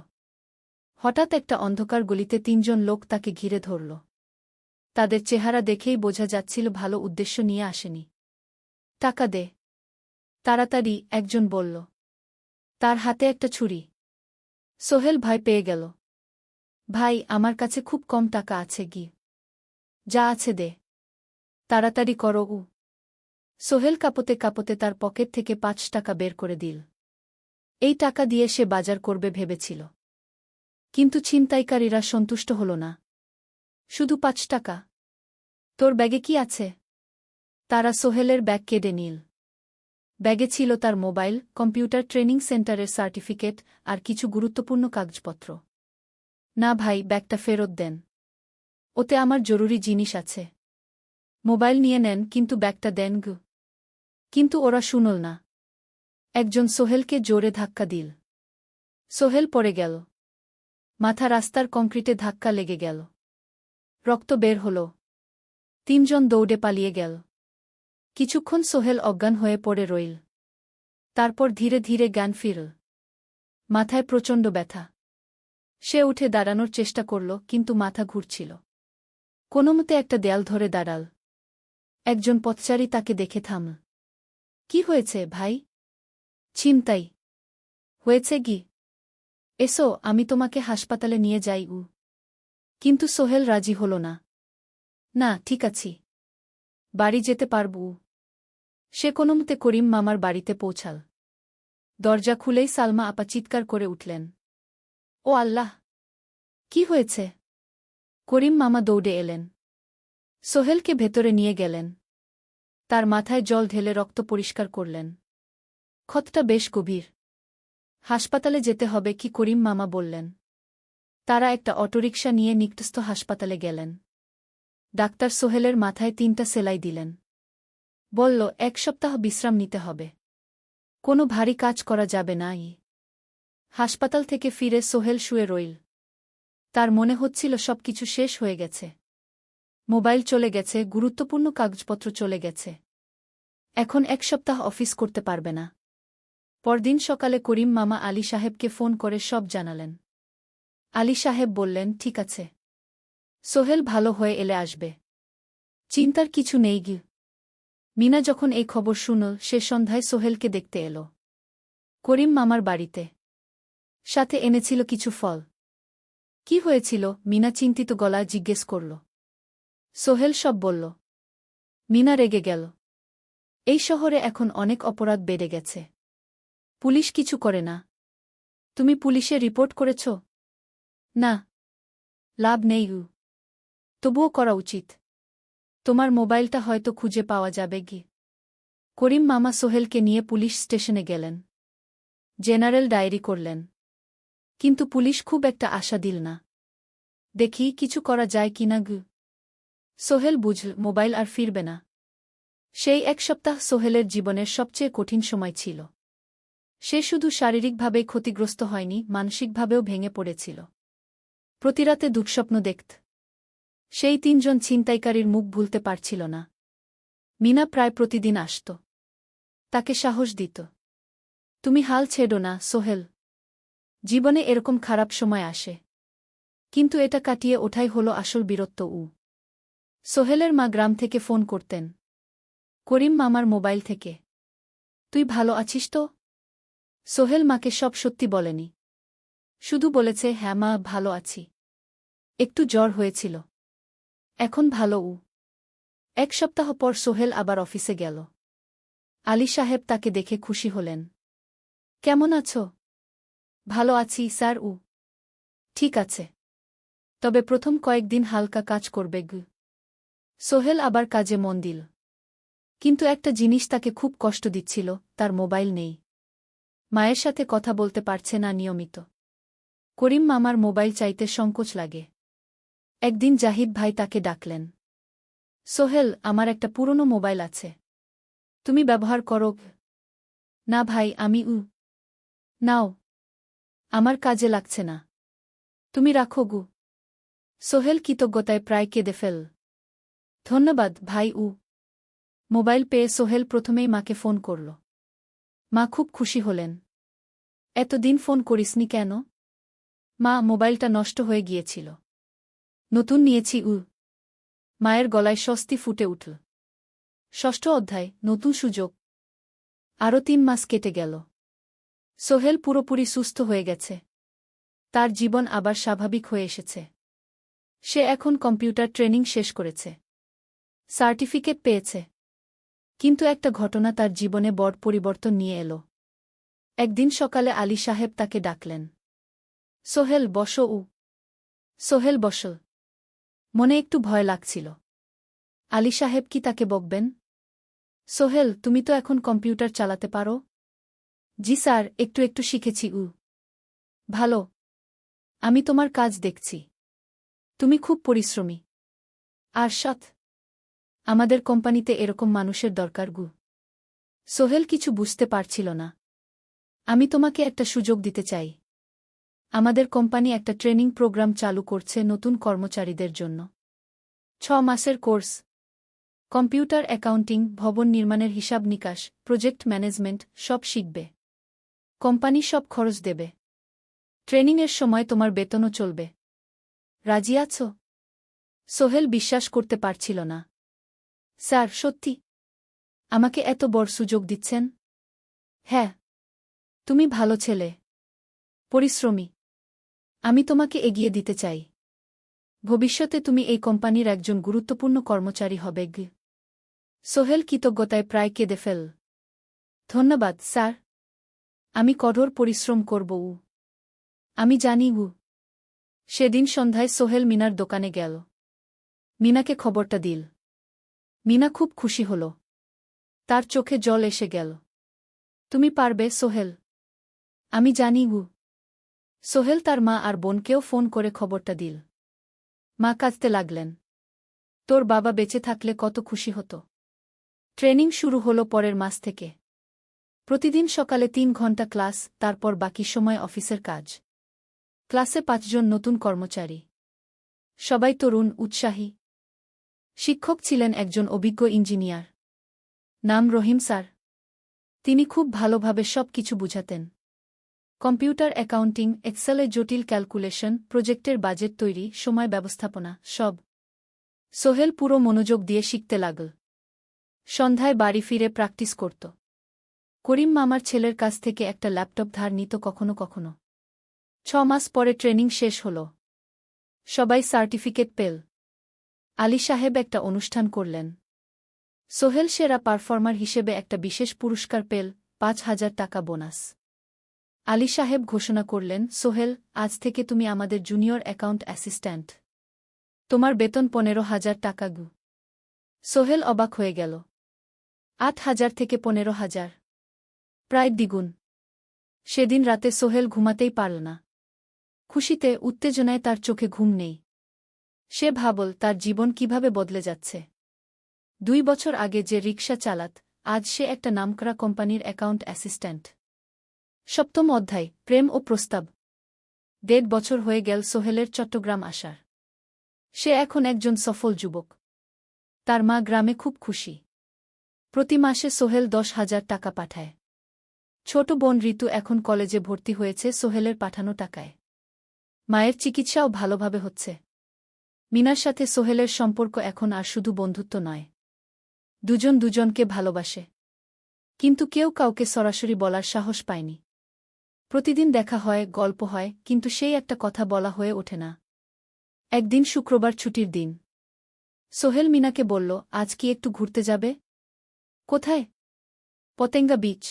হঠাৎ একটা অন্ধকার গলিতে 3 জন লোক তাকে ঘিরে ধরল। তাদের চেহারা দেখেই বোঝা যাচ্ছিল ভালো উদ্দেশ্য নিয়ে আসেনি। টাকা দে, তাড়াতাড়ি, একজন বলল। তার হাতে একটা ছুরি। সোহেল ভয় পেয়ে গেল। ভাই, আমার কাছে খুব কম টাকা আছে গি। যা আছে দে, তাড়াতাড়ি করো। সোহেল কাঁপতে কাঁপতে তার পকেট থেকে 5 টাকা বের করে দিল। এই টাকা দিয়ে সে বাজার করবে ভেবেছিল। কিন্তু ছিনতাইকারীরা সন্তুষ্ট হল না। শুধু 5 টাকা? তোর ব্যাগে কি আছে? তারা সোহেলের ব্যাগ কেড়ে নিল। ব্যাগে ছিল তার মোবাইল, কম্পিউটার ট্রেনিং সেন্টারের সার্টিফিকেট আর কিছু গুরুত্বপূর্ণ কাগজপত্র। না ভাই, ব্যাগটা ফেরত দেন। ওতে আমার জরুরি জিনিস আছে। মোবাইল নিয়ে নেন, কিন্তু ব্যাগটা দেন গু। কিন্তু ওরা শুনল না। একজন সোহেলকে জোরে ধাক্কা দিল। সোহেল পড়ে গেল। মাথা রাস্তার কংক্রিটে ধাক্কা লেগে গেল। রক্ত বের হল। 3 জন দৌড়ে পালিয়ে গেল। কিছুক্ষণ সোহেল অজ্ঞান হয়ে পড়ে রইল। তারপর ধীরে ধীরে জ্ঞান ফিরল। মাথায় প্রচণ্ড ব্যথা। সে উঠে দাঁড়ানোর চেষ্টা করল, কিন্তু মাথা ঘুরছিল। কোনোমতে একটা দেয়াল ধরে দাঁড়াল। একজন পথচারী তাকে দেখে থামল। কি হয়েছে ভাই? ছিনতাই হয়েছে কি? এসো, আমি তোমাকে হাসপাতালে নিয়ে যাই। কিন্তু সোহেল রাজি হল না। না, ঠিক আছি, বাড়ি যেতে পারব। সে কোনোমতে করিম মামার বাড়িতে পৌঁছাল। দরজা খুলেই সালমা আপা চিৎকার করে উঠলেন। ও আল্লাহ! কি হয়েছে? করিম মামা দৌড়ে এলেন। সোহেলকে ভেতরে নিয়ে গেলেন। তার মাথায় জল ঢেলে রক্ত পরিষ্কার করলেন। ক্ষতটা বেশ গভীর। হাসপাতালে যেতে হবে কি? করিম মামা বললেন। তারা একটা অটোরিকশা নিয়ে নিকটস্থ হাসপাতালে গেলেন। ডাক্তার সোহেলের মাথায় 3টা সেলাই দিলেন। বলল, 1 সপ্তাহ বিশ্রাম নিতে হবে। কোনো ভারী কাজ করা যাবে না। হাসপাতাল থেকে ফিরে সোহেল শুয়ে রইল। তার মনে হচ্ছিল সবকিছু শেষ হয়ে গেছে। মোবাইল চলে গেছে, গুরুত্বপূর্ণ কাগজপত্র চলে গেছে। এখন 1 সপ্তাহ অফিস করতে পারবে না। পরদিন সকালে করিম মামা আলী সাহেবকে ফোন করে সব জানালেন। আলী সাহেব বললেন, ঠিক আছে, সোহেল ভালো হয়ে এলে আসবে, চিন্তার কিছু নেই গি। মিনা যখন এই খবর শুনল, সে সন্ধ্যায় সোহেলকে দেখতে এলো করিম মামার বাড়িতে। সাথে এনেছিল কিছু ফল। কি হয়েছিল? মিনা চিন্তিত গলায় জিজ্ঞেস করল। সোহেল সব বলল। মিনা রেগে গেল। এই শহরে এখন অনেক অপরাধ বেড়ে গেছে। পুলিশ কিছু করে না। তুমি পুলিশে রিপোর্ট করেছ? না। লাভ নেই। তবুও করা উচিত। তোমার মোবাইলটা হয়তো খুঁজে পাওয়া যাবে গি। করিম মামা সোহেলকে নিয়ে পুলিশ স্টেশনে গেলেন। জেনারেল ডায়েরি করলেন। কিন্তু পুলিশ খুব একটা আশা দিল না। দেখি কিছু করা যায় কিনা গু। সোহেল বুঝল মোবাইল আর ফিরবে না। সেই 1 সপ্তাহ সোহেলের জীবনের সবচেয়ে কঠিন সময় ছিল। সে শুধু শারীরিকভাবেই ক্ষতিগ্রস্ত হয়নি, মানসিকভাবেও ভেঙে পড়েছিল। প্রতিরাতে দুঃস্বপ্ন দেখত। সেই 3 জন ছিনতাইকারীর মুখ ভুলতে পারছিল না। মিনা প্রায় প্রতিদিন আসত। তাকে সাহস দিত। তুমি হাল ছেড়ো না সোহেল। জীবনে এরকম খারাপ সময় আসে। কিন্তু এটা কাটিয়ে ওঠাই হলো আসল বীরত্ব। সোহেলের মা গ্রাম থেকে ফোন করতেন। করিম মামার মোবাইল থেকে। তুই ভালো আছিস তো? সোহেল মাকে সব সত্যি বলেনি। শুধু বলেছে, হ্যাঁ মা, ভালো আছি। একটু জ্বর হয়েছিল। এখন ভালো। 1 সপ্তাহ পর সোহেল আবার অফিসে গেল। আলী সাহেব তাকে দেখে খুশি হলেন। কেমন আছো? ভালো আছি স্যার। ঠিক আছে। তবে প্রথম কয়েকদিন হালকা কাজ করবে গু। সোহেল আবার কাজে মন দিল। কিন্তু একটা জিনিস তাকে খুব কষ্ট দিচ্ছিল, তার মোবাইল নেই। মায়ের সাথে কথা বলতে পারছে না নিয়মিত। করিম মামার মোবাইল চাইতে সংকোচ লাগে। একদিন জাহিদ ভাই তাকে ডাকলেন। সোহেল, আমার একটা পুরনো মোবাইল আছে। তুমি ব্যবহার করো? না ভাই, আমি নাও। আমার কাজে লাগছে না। তুমি রাখো গু। সোহেল কৃতজ্ঞতায় প্রায় কেঁদে ফেল। ধন্যবাদ ভাই। মোবাইল পেয়ে সোহেল প্রথমেই মাকে ফোন করল। মা খুব খুশি হলেন। এতদিন ফোন করিসনি কেন? মা, মোবাইলটা নষ্ট হয়ে গিয়েছিল। নতুন নিয়েছি। মায়ের গলায় স্বস্তি ফুটে উঠল। ষষ্ঠ অধ্যায়, নতুন সুযোগ। আরও 3 মাস কেটে গেল। সোহেল পুরোপুরি সুস্থ হয়ে গেছে। তার জীবন আবার স্বাভাবিক হয়ে এসেছে। সে এখন কম্পিউটার ট্রেনিং শেষ করেছে। সার্টিফিকেট পেয়েছে। কিন্তু একটা ঘটনা তার জীবনে বড় পরিবর্তন নিয়ে এলো। একদিন সকালে আলী সাহেব তাকে ডাকলেন। সোহেল, বসো। সোহেল বসল। মনে একটু ভয় লাগছিল। আলী সাহেব কি তাকে বকবেন? সোহেল, তুমি তো এখন কম্পিউটার চালাতে পারো? জি স্যার, একটু একটু শিখেছি। ভালো। আমি তোমার কাজ দেখছি। তুমি খুব পরিশ্রমী। আর সৎ। আমাদের কোম্পানিতে এরকম মানুষের দরকার গু। সোহেল কিছু বুঝতে পারছিল না। আমি তোমাকে একটা সুযোগ দিতে চাই। আমাদের কোম্পানি একটা ট্রেনিং প্রোগ্রাম চালু করছে নতুন কর্মচারীদের জন্য। 6 মাসের কোর্স। কম্পিউটার অ্যাকাউন্টিং, ভবন নির্মাণের হিসাব নিকাশ, প্রজেক্ট ম্যানেজমেন্ট সব শিখবে। কোম্পানি সব খরচ দেবে। ট্রেনিংয়ের সময় তোমার বেতনও চলবে। রাজি আছো? সোহেল বিশ্বাস করতে পারছিল না। স্যার, সত্যি? আমাকে এত বড় সুযোগ দিচ্ছেন? হ্যাঁ। তুমি ভালো ছেলে। পরিশ্রমী। আমি তোমাকে এগিয়ে দিতে চাই। ভবিষ্যতে তুমি এই কোম্পানির একজন গুরুত্বপূর্ণ কর্মচারী হবে। সোহেল কৃতজ্ঞতায় প্রায় কেঁদে ফেল। ধন্যবাদ স্যার। আমি কঠোর পরিশ্রম করব। আমি জানি। সেদিন সন্ধ্যায় সোহেল মিনার দোকানে গেল। মিনাকে খবরটা দিল। মিনা খুব খুশি হল। তার চোখে জল এসে গেল। তুমি পারবে সোহেল। আমি জানি। সোহেল তার মা আর বোনকেও ফোন করে খবরটা দিল। মা কাঁদতে লাগলেন। তোর বাবা বেঁচে থাকলে কত খুশি হতো। ট্রেনিং শুরু হলো পরের মাস থেকে। প্রতিদিন সকালে 3 ঘন্টা ক্লাস, তারপর বাকি সময় অফিসের কাজ। ক্লাসে 5 জন নতুন কর্মচারী। সবাই তরুণ, উৎসাহী। শিক্ষক ছিলেন একজন অভিজ্ঞ ইঞ্জিনিয়ার। নাম রহিম স্যার। তিনি খুব ভালোভাবে সব কিছু বুঝাতেন। কম্পিউটার অ্যাকাউন্টিং, এক্সেলে জটিল ক্যালকুলেশন, প্রজেক্টের বাজেট তৈরি, সময় ব্যবস্থাপনা সব। সোহেল পুরো মনোযোগ দিয়ে শিখতে লাগল। সন্ধ্যায় বাড়ি ফিরে প্র্যাকটিস করত। করিম মামার ছেলের কাছ থেকে একটা ল্যাপটপ ধার নিত কখনো কখনো। 6 মাস পরে ট্রেনিং শেষ হল। সবাই সার্টিফিকেট পেল। আলী সাহেব একটা অনুষ্ঠান করলেন। সোহেল সেরা পারফর্মার হিসেবে একটা বিশেষ পুরস্কার পেল, 5,000 টাকা বোনাস। আলী সাহেব ঘোষণা করলেন, সোহেল, আজ থেকে তুমি আমাদের জুনিয়র অ্যাকাউন্ট অ্যাসিস্ট্যান্ট। তোমার বেতন 15,000 টাকা। সোহেল অবাক হয়ে গেল। 8,000 থেকে 15,000। প্রায় দ্বিগুণ। সেদিন রাতে সোহেল ঘুমাতেই পারল না। খুশিতে, উত্তেজনায় তার চোখে ঘুম নেই। সে ভাবল তার জীবন কিভাবে বদলে যাচ্ছে। 2 বছর আগে যে রিকশা চালাত, আজ সে একটা নামকরা কোম্পানির অ্যাকাউন্ট অ্যাসিস্ট্যান্ট। 7ম অধ্যায়, প্রেম ও প্রস্তাব। 1.5 বছর হয়ে গেল সোহেলের চট্টগ্রাম আসার। সে এখন একজন সফল যুবক। তার মা গ্রামে খুব খুশি। প্রতি মাসে সোহেল 10,000 টাকা পাঠায়। ছোট বোন ঋতু এখন কলেজে ভর্তি হয়েছে সোহেলের পাঠানো টাকায়। মায়ের চিকিৎসাও ভালোভাবে হচ্ছে। মিনার সাথে সোহেলের সম্পর্ক এখন আর শুধু বন্ধুত্ব নয়। দুজন দুজনকে ভালোবাসে। কিন্তু কেউ কাউকে সরাসরি বলার সাহস পায়নি। প্রতিদিন দেখা হয়, গল্প হয়, কিন্তু সেই একটা কথা বলা হয়ে ওঠে না। একদিন শুক্রবার ছুটির দিন। সোহেল মিনাকে বলল, আজ কি একটু ঘুরতে যাবে? কোথায়? পতেঙ্গা বিচ।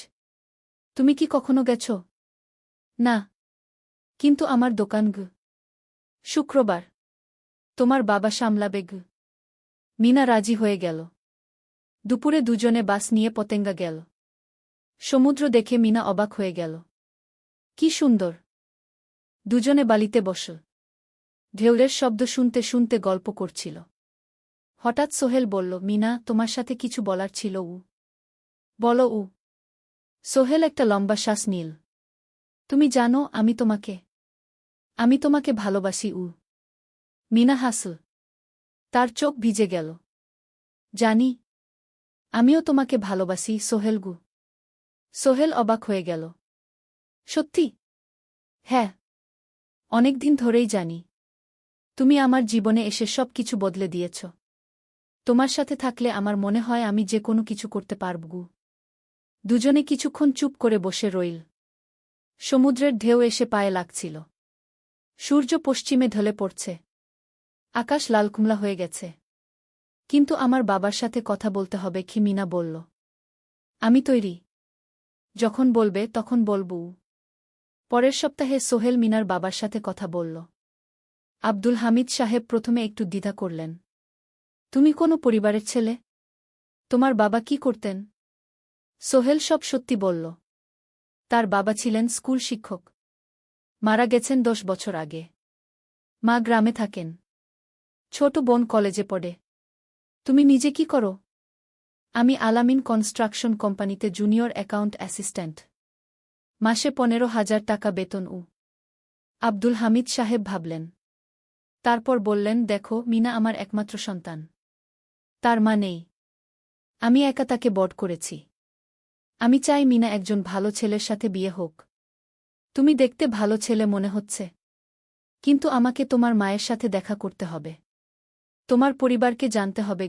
তুমি কি কখনো গেছ? না। কিন্তু আমার দোকান শুক্রবার তোমার বাবা সামলাবে মিনা রাজি হয়ে গেল। দুপুরে দুজনে বাস নিয়ে পতেঙ্গা গেল। সমুদ্র দেখে মিনা অবাক হয়ে গেল। কি সুন্দর! দুজনে বালিতে বসল। ঢেউয়ের শব্দ শুনতে শুনতে গল্প করছিল। হঠাৎ সোহেল বলল, মিনা, তোমার সাথে কিছু বলার ছিল। বলো। সোহেল একটা লম্বা শ্বাস নিল। তুমি জানো আমি তোমাকে ভালোবাসি। মিনা হাসল। তার চোখ ভিজে গেল। জানি। আমিও তোমাকে ভালোবাসি সোহেল। সোহেল অবাক হয়ে গেল। সত্যি? হ্যাঁ। অনেকদিন ধরেই জানি। তুমি আমার জীবনে এসে সব কিছু বদলে দিয়েছ। তোমার সাথে থাকলে আমার মনে হয় আমি যে কোনো কিছু করতে পারব। দুজনে কিছুক্ষণ চুপ করে বসে রইল। সমুদ্রের ঢেউ এসে পায়ে লাগছিল। সূর্য পশ্চিমে ঢলে পড়ছে। আকাশ লালকুমলা হয়ে গেছে। কিন্তু আমার বাবার সাথে কথা বলতে হবে, মিনা বলল। আমি তৈরি। যখন বলবে তখন বলব। পরের সপ্তাহে সোহেল মিনার বাবার সাথে কথা বলল। আব্দুল হামিদ সাহেব প্রথমে একটু দ্বিধা করলেন। তুমি কোনো পরিবারের ছেলে? তোমার বাবা কি করতেন? সোহেল সব সত্যি বলল। তার বাবা ছিলেন স্কুল শিক্ষক। মারা গেছেন 10 বছর আগে। মা গ্রামে থাকেন। ছোট বোন কলেজে পড়ে। তুমি নিজে কি করো? আমি আলামিন কনস্ট্রাকশন কোম্পানিতে জুনিয়র অ্যাকাউন্ট অ্যাসিস্ট্যান্ট। মাসে 15,000 টাকা বেতন। আব্দুল হামিদ সাহেব ভাবলেন। তারপর বললেন, দেখো, মিনা আমার একমাত্র সন্তান। তার মা নেই। আমি একা তাকে বড় করেছি। আমি চাই মিনা একজন ভালো ছেলের সাথে বিয়ে হোক। তুমি দেখতে ভালো ছেলে মনে হচ্ছে। কিন্তু আমাকে তোমার মায়ের সাথে দেখা করতে হবে। তোমার পরিবারকে জানতে হবে।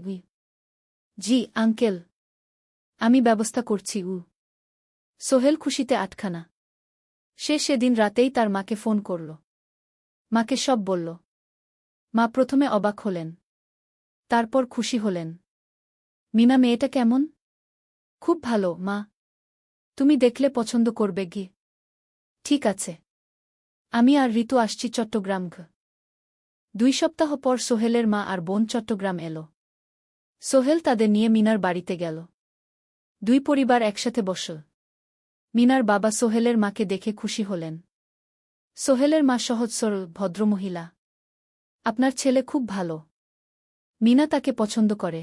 জি আঙ্কেল। আমি ব্যবস্থা করছি। সোহেল খুশিতে আটখানা। সে সেদিন রাতেই তার মাকে ফোন করল। মাকে সব বলল। মা প্রথমে অবাক হলেন। তারপর খুশি হলেন। মিনা মেয়েটা কেমন? খুব ভালো মা। তুমি দেখলে পছন্দ করবে। ঠিক আছে। আমি আর ঋতু আসছি চট্টগ্রাম। 2 সপ্তাহ পর সোহেলের মা আর বোন চট্টগ্রাম এলো। সোহেল তাদের নিয়ে মিনার বাড়িতে গেল। 2 পরিবার একসাথে বসল। মিনার বাবা সোহেলের মাকে দেখে খুশি হলেন। সোহেলের মা সহজ সরল ভদ্রমহিলা। আপনার ছেলে খুব ভালো। মিনা তাকে পছন্দ করে।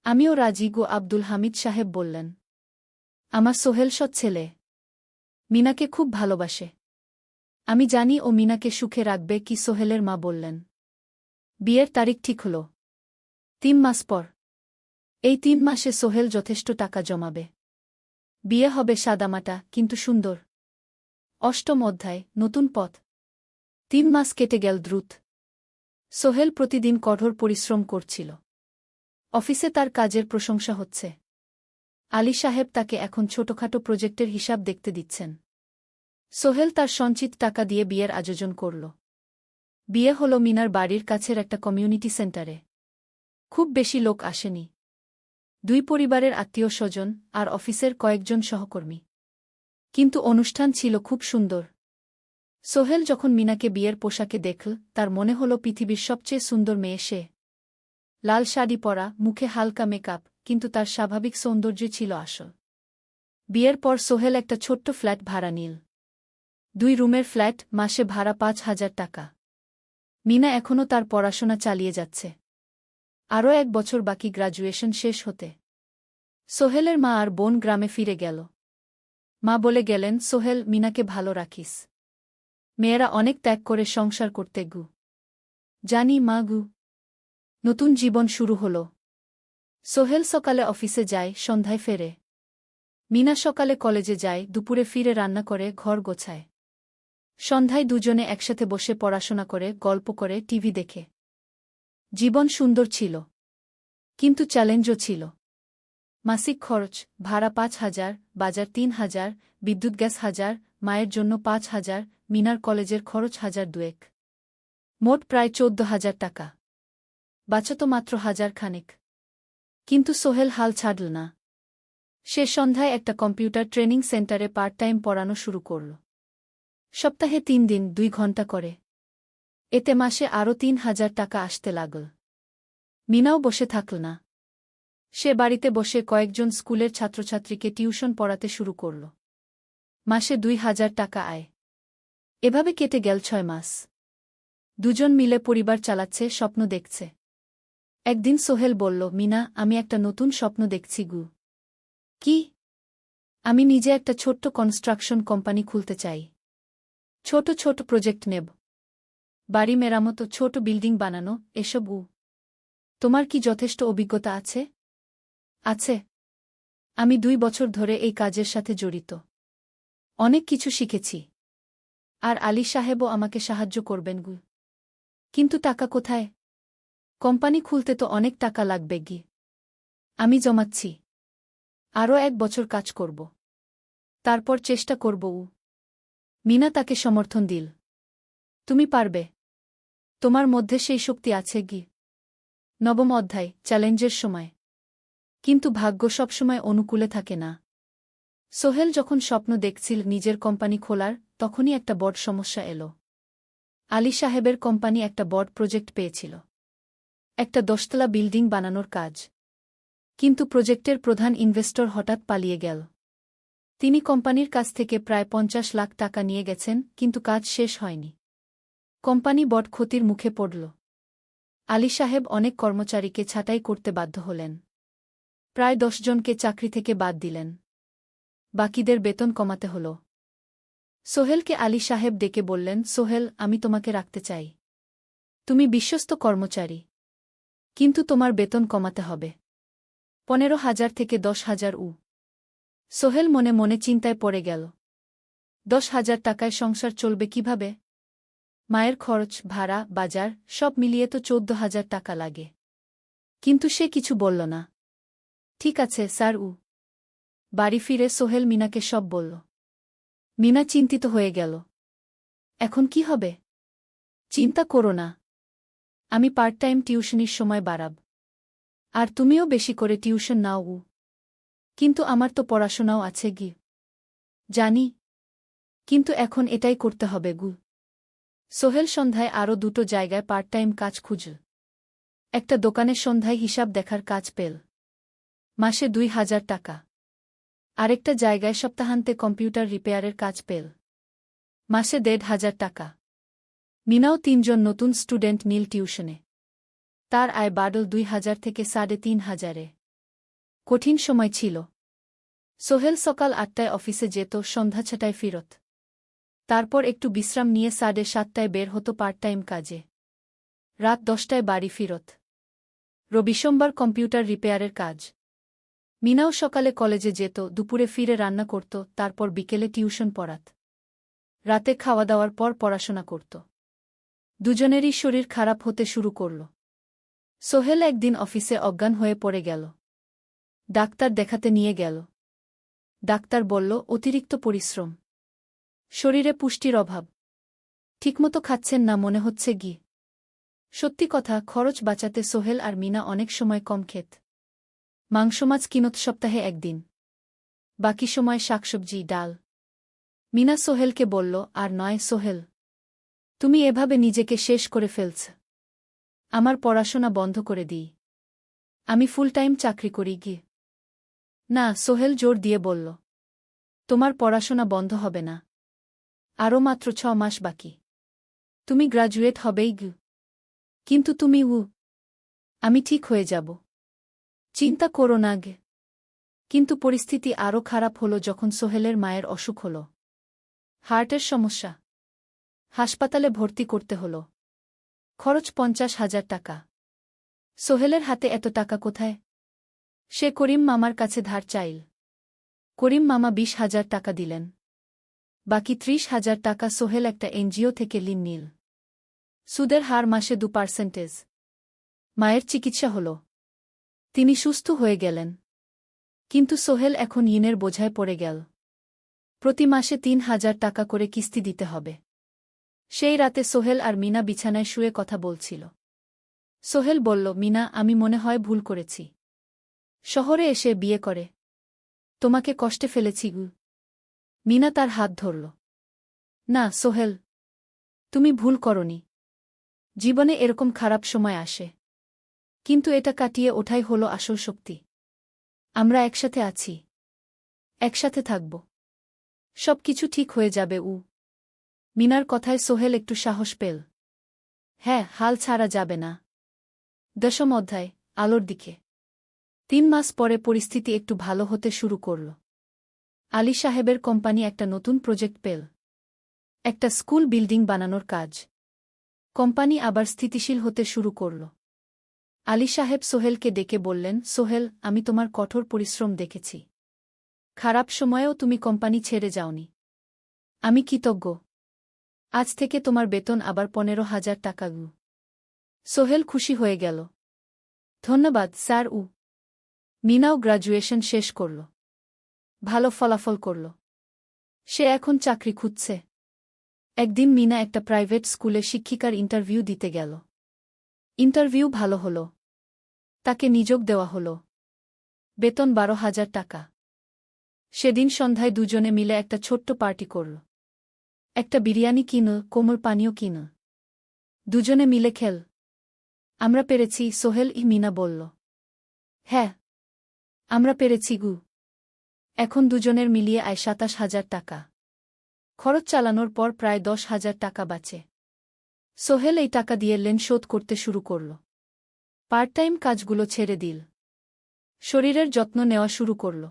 আমিও রাজি। আব্দুল হামিদ সাহেব বললেন। আমার সোহেল সৎ ছেলে। মিনাকে খুব ভালোবাসে। আমি জানি ও মিনাকে সুখে রাখবে। সোহেলের মা বললেন। বিয়ের তারিখ ঠিক হল 3 মাস পর। এই 3 মাসে সোহেল যথেষ্ট টাকা জমাবে। বিয়ে হবে সাদামাটা কিন্তু সুন্দর। 8ম অধ্যায়, নতুন পথ। 3 মাস কেটে গেল দ্রুত। সোহেল প্রতিদিন কঠোর পরিশ্রম করছিল। অফিসে তার কাজের প্রশংসা হচ্ছে। আলী সাহেব তাকে এখন ছোটখাটো প্রজেক্টের হিসাব দেখতে দিচ্ছেন। সোহেল তার সঞ্চিত টাকা দিয়ে বিয়ের আয়োজন করল। বিয়ে হল মিনার বাড়ির কাছের একটা কমিউনিটি সেন্টারে। খুব বেশি লোক আসেনি। 2 পরিবারের আত্মীয় স্বজন আর অফিসের কয়েকজন সহকর্মী। কিন্তু অনুষ্ঠান ছিল খুব সুন্দর। সোহেল যখন মিনাকে বিয়ের পোশাকে দেখল, তার মনে হল পৃথিবীর সবচেয়ে সুন্দর মেয়ে সে। লাল শাড়ি পরা, মুখে হালকা মেকআপ, কিন্তু তার স্বাভাবিক সৌন্দর্য ছিল আসল। বিয়ের পর সোহেল একটা ছোট্ট ফ্ল্যাট ভাড়া নিল। 2 রুমের ফ্ল্যাট, মাসে ভাড়া 5,000 টাকা। মিনা এখনও তার পড়াশোনা চালিয়ে যাচ্ছে। আরও 1 বছর বাকি গ্র্যাজুয়েশন শেষ হতে। সোহেলের মা আর বোন গ্রামে ফিরে গেল। মা বলে গেলেন, সোহেল, মিনাকে ভালো রাখিস। মেয়েরা অনেক ত্যাগ করে সংসার করতে। জানি মা। নতুন জীবন শুরু হল। সোহেল সকালে অফিসে যায়, সন্ধ্যায় ফেরে। মিনা সকালে কলেজে যায়, দুপুরে ফিরে রান্না করে, ঘর গোছায়। সন্ধ্যায় দুজনে একসাথে বসে পড়াশোনা করে, গল্প করে, টিভি দেখে। জীবন সুন্দর ছিল। কিন্তু চ্যালেঞ্জও ছিল। মাসিক খরচ, ভাড়া 5,000, বাজার 3,000, বিদ্যুৎ গ্যাস 1,000, মায়ের জন্য 5,000, মিনার কলেজের খরচ 1,200। মোট প্রায় 14,000 টাকা। বাঁচত মাত্র 1,000 খানেক। কিন্তু সোহেল হাল ছাড়ল না। সে সন্ধ্যায় একটা কম্পিউটার ট্রেনিং সেন্টারে পার্ট টাইম পড়ানো শুরু করল। সপ্তাহে 3 দিন 2 ঘন্টা করে। এতে মাসে আরও 3,000 টাকা আসতে লাগল। মিনাও বসে থাকল না। সে বাড়িতে বসে কয়েকজন স্কুলের ছাত্রছাত্রীকে টিউশন পড়াতে শুরু করল। মাসে 2,000 টাকা আয়। এভাবে কেটে গেল 6 মাস। দুজন মিলে পরিবার চালাচ্ছে, স্বপ্ন দেখছে। একদিন সোহেল বলল, মিনা, আমি একটা নতুন স্বপ্ন দেখছি গু। কি? আমি নিজে একটা ছোট্ট কনস্ট্রাকশন কোম্পানি খুলতে চাই। ছোট ছোট প্রজেক্ট নেব। বাড়ি মেরামত, ছোট বিল্ডিং বানানো, এসব। তোমার কি যথেষ্ট অভিজ্ঞতা আছে? আছে। আমি 2 বছর ধরে এই কাজের সাথে জড়িত। অনেক কিছু শিখেছি। আর আলী সাহেবও আমাকে সাহায্য করবেন গু। কিন্তু টাকা কোথায়? কোম্পানি খুলতে তো অনেক টাকা লাগবে গি। আমি জমাচ্ছি। আরও 1 বছর কাজ করব। তারপর চেষ্টা করব। মিনা তাকে সমর্থন দিল। তুমি পারবে। তোমার মধ্যে সেই শক্তি আছে গি। 9ম অধ্যায়, চ্যালেঞ্জের সময়। কিন্তু ভাগ্য সবসময় অনুকূলে থাকে না। সোহেল যখন স্বপ্ন দেখছিল নিজের কোম্পানি খোলার, তখনই একটা বড় সমস্যা এল। আলী সাহেবের কোম্পানি একটা বড় প্রজেক্ট পেয়েছিল। একটা 10তলা বিল্ডিং বানানোর কাজ। কিন্তু প্রজেক্টের প্রধান ইনভেস্টর হঠাৎ পালিয়ে গেল। তিনি কোম্পানির কাছ থেকে প্রায় 50 লাখ টাকা নিয়ে গেছেন, কিন্তু কাজ শেষ হয়নি। কোম্পানি বড় ক্ষতির মুখে পড়ল। আলী সাহেব অনেক কর্মচারীকে ছাঁটাই করতে বাধ্য হলেন। প্রায় 10 জনকে চাকরি থেকে বাদ দিলেন। বাকিদের বেতন কমাতে হল। সোহেলকে আলী সাহেব ডেকে বললেন, সোহেল, আমি তোমাকে রাখতে চাই। তুমি বিশ্বস্ত কর্মচারী। কিন্তু তোমার বেতন কমাতে হবে। 15,000 থেকে 10,000। সোহেল মনে মনে চিন্তায় পড়ে গেল। 10,000 টাকায় সংসার চলবে কিভাবে? মায়ের খরচ, ভাড়া, বাজার সব মিলিয়ে তো 14,000 টাকা লাগে। কিন্তু সে কিছু বলল না। ঠিক আছে স্যার। বাড়ি ফিরে সোহেল মিনাকে সব বলল। মিনা চিন্তিত হয়ে গেল। এখন কি হবে? চিন্তা করো না। আমি পার্ট টাইম টিউশনির সময় বাড়াব। আর তুমিও বেশি করে টিউশন নাও। কিন্তু আমার তো পড়াশোনাও আছে গি। জানি। কিন্তু এখন এটাই করতে হবে গু। সোহেল সন্ধ্যায় আরও 2টো জায়গায় পার্ট টাইম কাজ খুঁজল। একটা দোকানের সন্ধ্যায় হিসাব দেখার কাজ পেল। মাসে 2,000 টাকা। আরেকটা জায়গায় সপ্তাহান্তে কম্পিউটার রিপেয়ারের কাজ পেল। মাসে 1,500 টাকা। মিনাও 3 জন নতুন স্টুডেন্ট নিল টিউশনে। তার আয় বাড়ল 2,000 থেকে 3,500-এ। কঠিন সময় ছিল। সোহেল সকাল 8টায় অফিসে যেত, সন্ধ্যা 6টায় ফিরত। তারপর একটু বিশ্রাম নিয়ে 7:30টায় বের হতো পার্ট টাইম কাজে। রাত 10টায় বাড়ি ফিরত। রবি সোমবার কম্পিউটার রিপেয়ারের কাজ। মিনাও সকালে কলেজে যেত, দুপুরে ফিরে রান্না করত, তারপর বিকেলে টিউশন পড়াত। রাতে খাওয়া দাওয়ার পর পড়াশোনা করত। দুজনেরই শরীর খারাপ হতে শুরু করল। সোহেল একদিন অফিসে অজ্ঞান হয়ে পড়ে গেল। ডাক্তার দেখাতে নিয়ে গেল। ডাক্তার বলল, অতিরিক্ত পরিশ্রম। শরীরে পুষ্টির অভাব। ঠিকমতো খাচ্ছেন না মনে হচ্ছে গি। সত্যি কথা, খরচ বাঁচাতে সোহেল আর মিনা অনেক সময় কম খেত। মাংস মাছ কিনত সপ্তাহে 1 দিন। বাকি সময় শাকসবজি, ডাল। মিনা সোহেলকে বলল, আর নয় সোহেল। তুমি এভাবে নিজেকে শেষ করে ফেলছ। আমার পড়াশোনা বন্ধ করে দিই। আমি ফুল টাইম চাকরি করি গি। না, সোহেল জোর দিয়ে বলল। তোমার পড়াশোনা বন্ধ হবে না। আরও মাত্র 6 মাস বাকি। তুমি গ্রাজুয়েট হবেই গি। কিন্তু তুমি। আমি ঠিক হয়ে যাব। চিন্তা করো না গে। কিন্তু পরিস্থিতি আরও খারাপ হল যখন সোহেলের মায়ের অসুখ হল। হার্টের সমস্যা। হাসপাতালে ভর্তি করতে হল। খরচ 50,000 টাকা। সোহেলের হাতে এত টাকা কোথায়? সে করিম মামার কাছে ধার চাইল। করিম মামা 20,000 টাকা দিলেন। বাকি 30,000 টাকা সোহেল একটা এনজিও থেকে ঋণ নিল। সুদের হার মাসে 2%। মায়ের চিকিৎসা হল। তিনি সুস্থ হয়ে গেলেন। কিন্তু সোহেল এখন ঋণের বোঝায় পড়ে গেল। প্রতি মাসে 3,000 টাকা করে কিস্তি দিতে হবে। সেই রাতে সোহেল আর মিনা বিছানায় শুয়ে কথা বলছিল। সোহেল বলল, মিনা, আমি মনে হয় ভুল করেছি। শহরে এসে বিয়ে করে তোমাকে কষ্টে ফেলেছি গু। মিনা তার হাত ধরল। না সোহেল, তুমি ভুল করনি। জীবনে এরকম খারাপ সময় আসে, কিন্তু এটা কাটিয়ে ওঠাই হলো আসল শক্তি। আমরা একসাথে আছি, একসাথে থাকব। সব কিছু ঠিক হয়ে যাবে। মিনার কথায় সোহেল একটু সাহস পেল। হ্যাঁ, হাল ছাড়া যাবে না। 10ম অধ্যায়, আলোর দিকে। 3 মাস পরে পরিস্থিতি একটু ভালো হতে শুরু করল। আলী সাহেবের কোম্পানি একটা নতুন প্রজেক্ট পেল, একটা স্কুল বিল্ডিং বানানোর কাজ। কোম্পানি আবার স্থিতিশীল হতে শুরু করল। আলী সাহেব সোহেলকে ডেকে বললেন, সোহেল, আমি তোমার কঠোর পরিশ্রম দেখেছি। খারাপ সময়েও তুমি কোম্পানি ছেড়ে যাওনি। আমি কৃতজ্ঞ। আজ থেকে তোমার বেতন আবার 15,000 টাকা। সোহেল খুশি হয়ে গেল। ধন্যবাদ স্যার। মিনাও গ্র্যাজুয়েশন শেষ করল, ভালো ফলাফল করল। সে এখন চাকরি খুঁজছে। একদিন মিনা একটা প্রাইভেট স্কুলে শিক্ষিকার ইন্টারভিউ দিতে গেল। ইন্টারভিউ ভালো হল, তাকে নিযোগ দেওয়া হল। বেতন 12,000 টাকা। সেদিন সন্ধ্যায় দুজনে মিলে একটা ছোট্ট পার্টি করল। একটা বিরিয়ানি কিনল, কোমল পানীয় কিনল। দুজনে মিলে খেল। আমরা পেরেছি সোহেল, মিনা বলল। হ্যাঁ, আমরা পেরেছি। এখন দুজনের মিলিয়ে আয় 27,000 টাকা। খরচ চালানোর পর প্রায় 10,000 টাকা বাঁচে। সোহেল এই টাকা দিয়ে লেন শোধ করতে শুরু করল। পার্ট টাইম কাজগুলো ছেড়ে দিল। শরীরের যত্ন নেওয়া শুরু করল।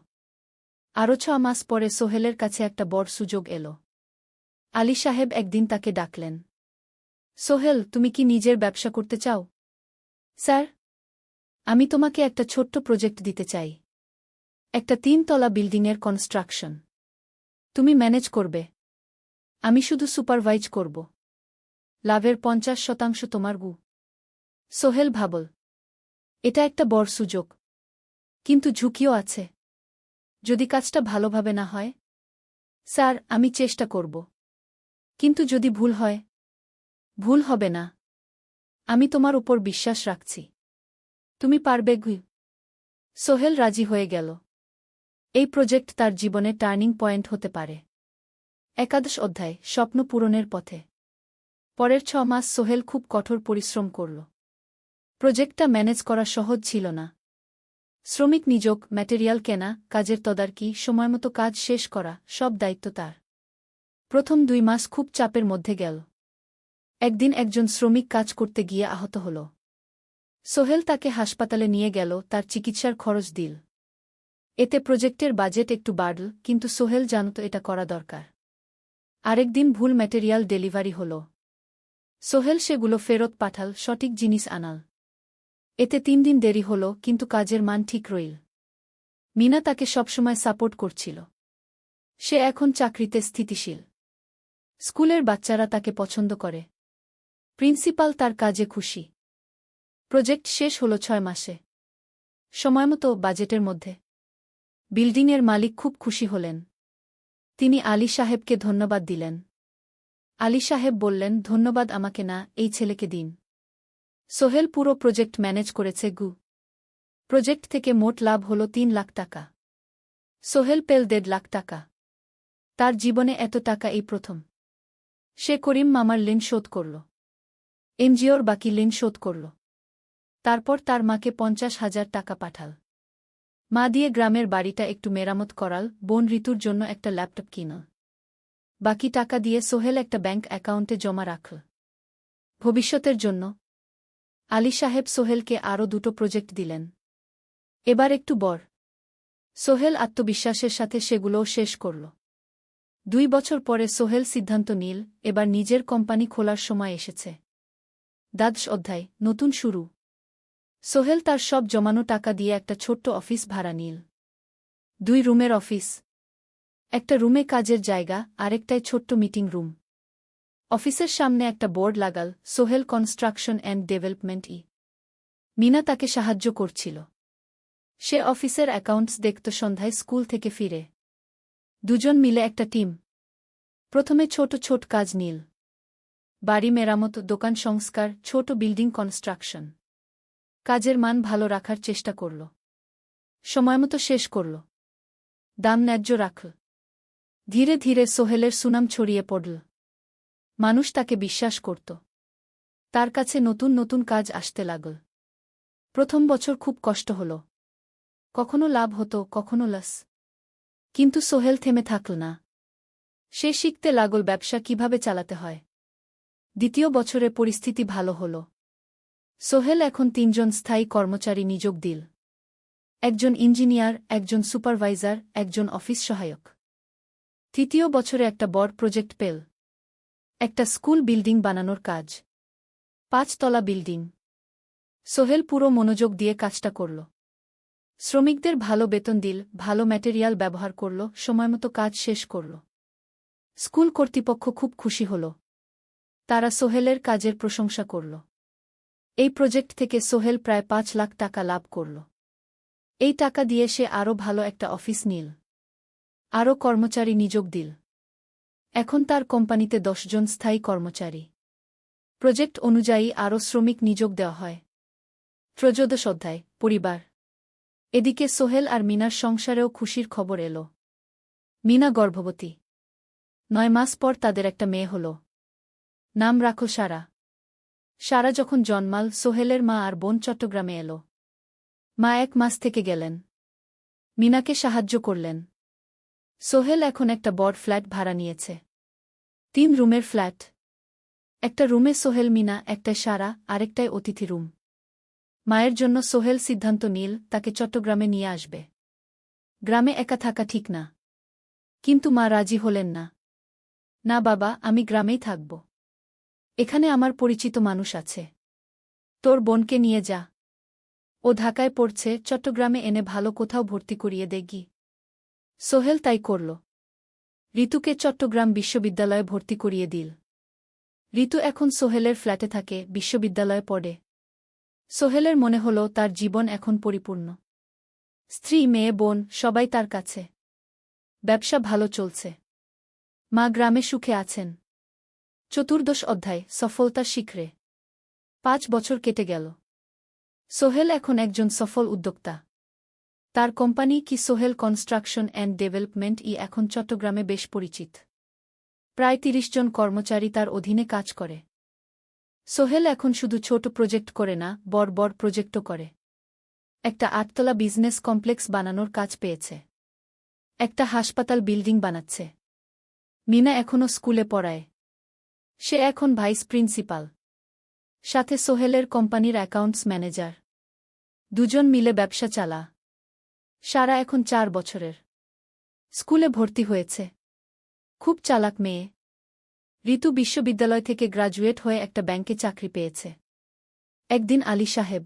আরও 6 মাস পরে সোহেলের কাছে একটা বড় সুযোগ এল। আলী সাহেব একদিন তাকে ডাকলেন। সোহেল, তুমি কি নিজের ব্যবসা করতে চাও? স্যার, আমি তোমাকে একটা ছোট্ট প্রজেক্ট দিতে চাই। একটা 3 তলা বিল্ডিংয়ের কনস্ট্রাকশন। তুমি ম্যানেজ করবে, আমি শুধু সুপারভাইজ করব। লাভের 50% তোমার। সোহেল ভাবল, এটা একটা বড় সুযোগ, কিন্তু ঝুঁকিও আছে। যদি কাজটা ভালোভাবে না হয়? স্যার, আমি চেষ্টা করব, কিন্তু যদি ভুল হয়? ভুল হবে না। আমি তোমার উপর বিশ্বাস রাখছি, তুমি পারবে। সোহেল রাজি হয়ে গেল। এই প্রজেক্ট তার জীবনে টার্নিং পয়েন্ট হতে পারে। 11 অধ্যায়, স্বপ্ন পূরণের পথে। পরের 6 মাস সোহেল খুব কঠোর পরিশ্রম করল। প্রজেক্টটা ম্যানেজ করা সহজ ছিল না। শ্রমিক নিযোগ, ম্যাটেরিয়াল কেনা, কাজের তদারকি, সময়মতো কাজ শেষ করা, সব দায়িত্ব তার। প্রথম 2 মাস খুব চাপের মধ্যে গেল। একদিন একজন শ্রমিক কাজ করতে গিয়ে আহত হল। সোহেল তাকে হাসপাতালে নিয়ে গেল, তার চিকিৎসার খরচ দিল। এতে প্রজেক্টের বাজেট একটু বাড়ল, কিন্তু সোহেল জানত এটা করা দরকার। আরেকদিন ভুল ম্যাটেরিয়াল ডেলিভারি হল। সোহেল সেগুলো ফেরত পাঠাল, সঠিক জিনিস আনাল। এতে 3 দিন দেরি হল, কিন্তু কাজের মান ঠিক রইল। মিনা তাকে সবসময় সাপোর্ট করছিল। সে এখন চাকরিতে স্থিতিশীল। স্কুলের বাচ্চারা তাকে পছন্দ করে। প্রিন্সিপাল তার কাজে খুশি। প্রজেক্ট শেষ হল 6 মাসে। সময়মতো, বাজেটের মধ্যে। বিল্ডিংয়ের মালিক খুব খুশি হলেন। তিনি আলী সাহেবকে ধন্যবাদ দিলেন। আলী সাহেব বললেন, ধন্যবাদ আমাকে না, এই ছেলেকে দিন। সোহেল পুরো প্রজেক্ট ম্যানেজ করেছে। প্রজেক্ট থেকে মোট লাভ হল 3 লাখ টাকা। সোহেল পেল 1.5 লাখ টাকা। তার জীবনে এত টাকা এই প্রথম। সে করিম মামার ঋণ শোধ করল। এনজিওর বাকি ঋণ শোধ করল। তারপর তার মাকে 50,000 টাকা পাঠাল। মা দিয়ে গ্রামের বাড়িটা একটু মেরামত করাল, বোন ঋতুর জন্য একটা ল্যাপটপ কিনল। বাকি টাকা দিয়ে সোহেল একটা ব্যাংক অ্যাকাউন্টে জমা রাখল, ভবিষ্যতের জন্য। আলী সাহেব সোহেলকে আরও 2টো প্রজেক্ট দিলেন, এবার একটু বড়। সোহেল আত্মবিশ্বাসের সাথে সেগুলোও শেষ করল। 2 বছর পরে সোহেল সিদ্ধান্ত নিল, এবার নিজের কোম্পানি খোলার সময় এসেছে। 10 অধ্যায়, নতুন শুরু। সোহেল তার সব জমানো টাকা দিয়ে একটা ছোট্ট অফিস ভাড়া নিল। 2 রুমের অফিস। একটা রুমে কাজের জায়গা, আরেকটায় ছোট্ট মিটিং রুম। অফিসের সামনে একটা বোর্ড লাগাল, Sohel construction and development. Mina তাকে সাহায্য করছিল। সে অফিসের অ্যাকাউন্টস দেখত সন্ধ্যায় স্কুল থেকে ফিরে। দুজন মিলে একটা টিম। প্রথমে ছোট ছোট কাজ নিল, বাড়ি মেরামত, দোকান সংস্কার, ছোট বিল্ডিং কনস্ট্রাকশন। কাজের মান ভালো রাখার চেষ্টা করল, সময়মতো শেষ করল, দাম ন্যায্য রাখল। ধীরে ধীরে সোহেলের সুনাম ছড়িয়ে পড়ল। মানুষ তাকে বিশ্বাস করত। তার কাছে নতুন নতুন কাজ আসতে লাগল। প্রথম বছর খুব কষ্ট হল। কখনো লাভ হতো, কখনো লস। কিন্তু সোহেল থেমে থাকল না। সে শিখতে লাগল ব্যবসা কিভাবে চালাতে হয়। দ্বিতীয় বছরে পরিস্থিতি ভালো হল। সোহেল এখন ৩ জন স্থায়ী কর্মচারী নিযোগ দিল। একজন ইঞ্জিনিয়ার, একজন সুপারভাইজার, একজন অফিস সহায়ক। তৃতীয় বছরে একটা বড় প্রজেক্ট পেল। একটা স্কুল বিল্ডিং বানানোর কাজ। ৫ তলা বিল্ডিং। সোহেল পুরো মনোযোগ দিয়ে কাজটা করল। শ্রমিকদের ভালো বেতন দিল, ভালো ম্যাটেরিয়াল ব্যবহার করল, সময়মতো কাজ শেষ করল। স্কুল কর্তৃপক্ষ খুব খুশি হল। তারা সোহেলের কাজের প্রশংসা করল। এই প্রজেক্ট থেকে সোহেল প্রায় ৫ লাখ টাকা লাভ করল। এই টাকা দিয়ে সে আরও ভালো একটা অফিস নিল। আরও কর্মচারী নিযোগ দিল। এখন তার কোম্পানিতে ১০ জন স্থায়ী কর্মচারী। প্রজেক্ট অনুযায়ী আরও শ্রমিক নিযোগ দেওয়া হয়। ত্রয়োদশ অধ্যায়, পরিবার। এদিকে সোহেল আর মিনার সংসারেও খুশির খবর এল। মিনা গর্ভবতী। ৯ মাস পর তাদের একটা মেয়ে হল। নাম রাখল সারা। সারা যখন জন্মাল, সোহেলের মা আর বোন চট্টগ্রামে এল। মা ১ মাস থেকে গেলেন। মিনাকে সাহায্য করলেন। সোহেল এখন একটা বড় ফ্ল্যাট ভাড়া নিয়েছে। ৩ রুমের ফ্ল্যাট। একটা রুমে সোহেল, মিনা, একটায় সারা, আরেকটায় অতিথি রুম। মায়ের জন্য সোহেল সিদ্ধান্ত নিল তাকে চট্টগ্রামে নিয়ে আসবে। গ্রামে একা থাকা ঠিক না। কিন্তু মা রাজি হলেন না। না বাবা, আমি গ্রামেই থাকব। এখানে আমার পরিচিত মানুষ আছে। তোর বোনকে নিয়ে যা। ও ঢাকায় পড়ছে, চট্টগ্রামে এনে ভালো কোথাও ভর্তি করিয়ে দেগি। সোহেল তাই করল। ঋতুকে চট্টগ্রাম বিশ্ববিদ্যালয়ে ভর্তি করিয়ে দিল। ঋতু এখন সোহেলের ফ্ল্যাটে থাকে, বিশ্ববিদ্যালয়ে পড়ে। সোহেলের মনে হল তার জীবন এখন পরিপূর্ণ। স্ত্রী, মেয়ে, বোন সবাই তার কাছে। ব্যবসা ভালো চলছে। মা গ্রামে সুখে আছেন। চতুর্দশ অধ্যায়, সফলতার শিখরে। ৫ বছর কেটে গেল। সোহেল এখন একজন সফল উদ্যোক্তা। তার কোম্পানি কি সোহেল কনস্ট্রাকশন অ্যান্ড ডেভেলপমেন্ট এখন চট্টগ্রামে বেশ পরিচিত। প্রায় ৩০ জন কর্মচারী তার অধীনে কাজ করে। সোহেল এখন শুধু ছোট প্রজেক্ট করে না, বড় বড় প্রজেক্টও করে। একটা ৮ তলা বিজনেস কমপ্লেক্স বানানোর কাজ পেয়েছে। একটা হাসপাতাল বিল্ডিং বানাচ্ছে। মিনা এখনও স্কুলে পড়ায়। সে এখন ভাইস প্রিন্সিপাল। সাথে সোহেলের কোম্পানির অ্যাকাউন্টস ম্যানেজার। ২ জন মিলে ব্যবসা চালা। সারা এখন ৪ বছরের। স্কুলে ভর্তি হয়েছে। খুব চালাক মেয়ে। ঋতু বিশ্ববিদ্যালয় থেকে গ্রাজুয়েট হয়ে একটা ব্যাংকে চাকরি পেয়েছে। একদিন আলী সাহেব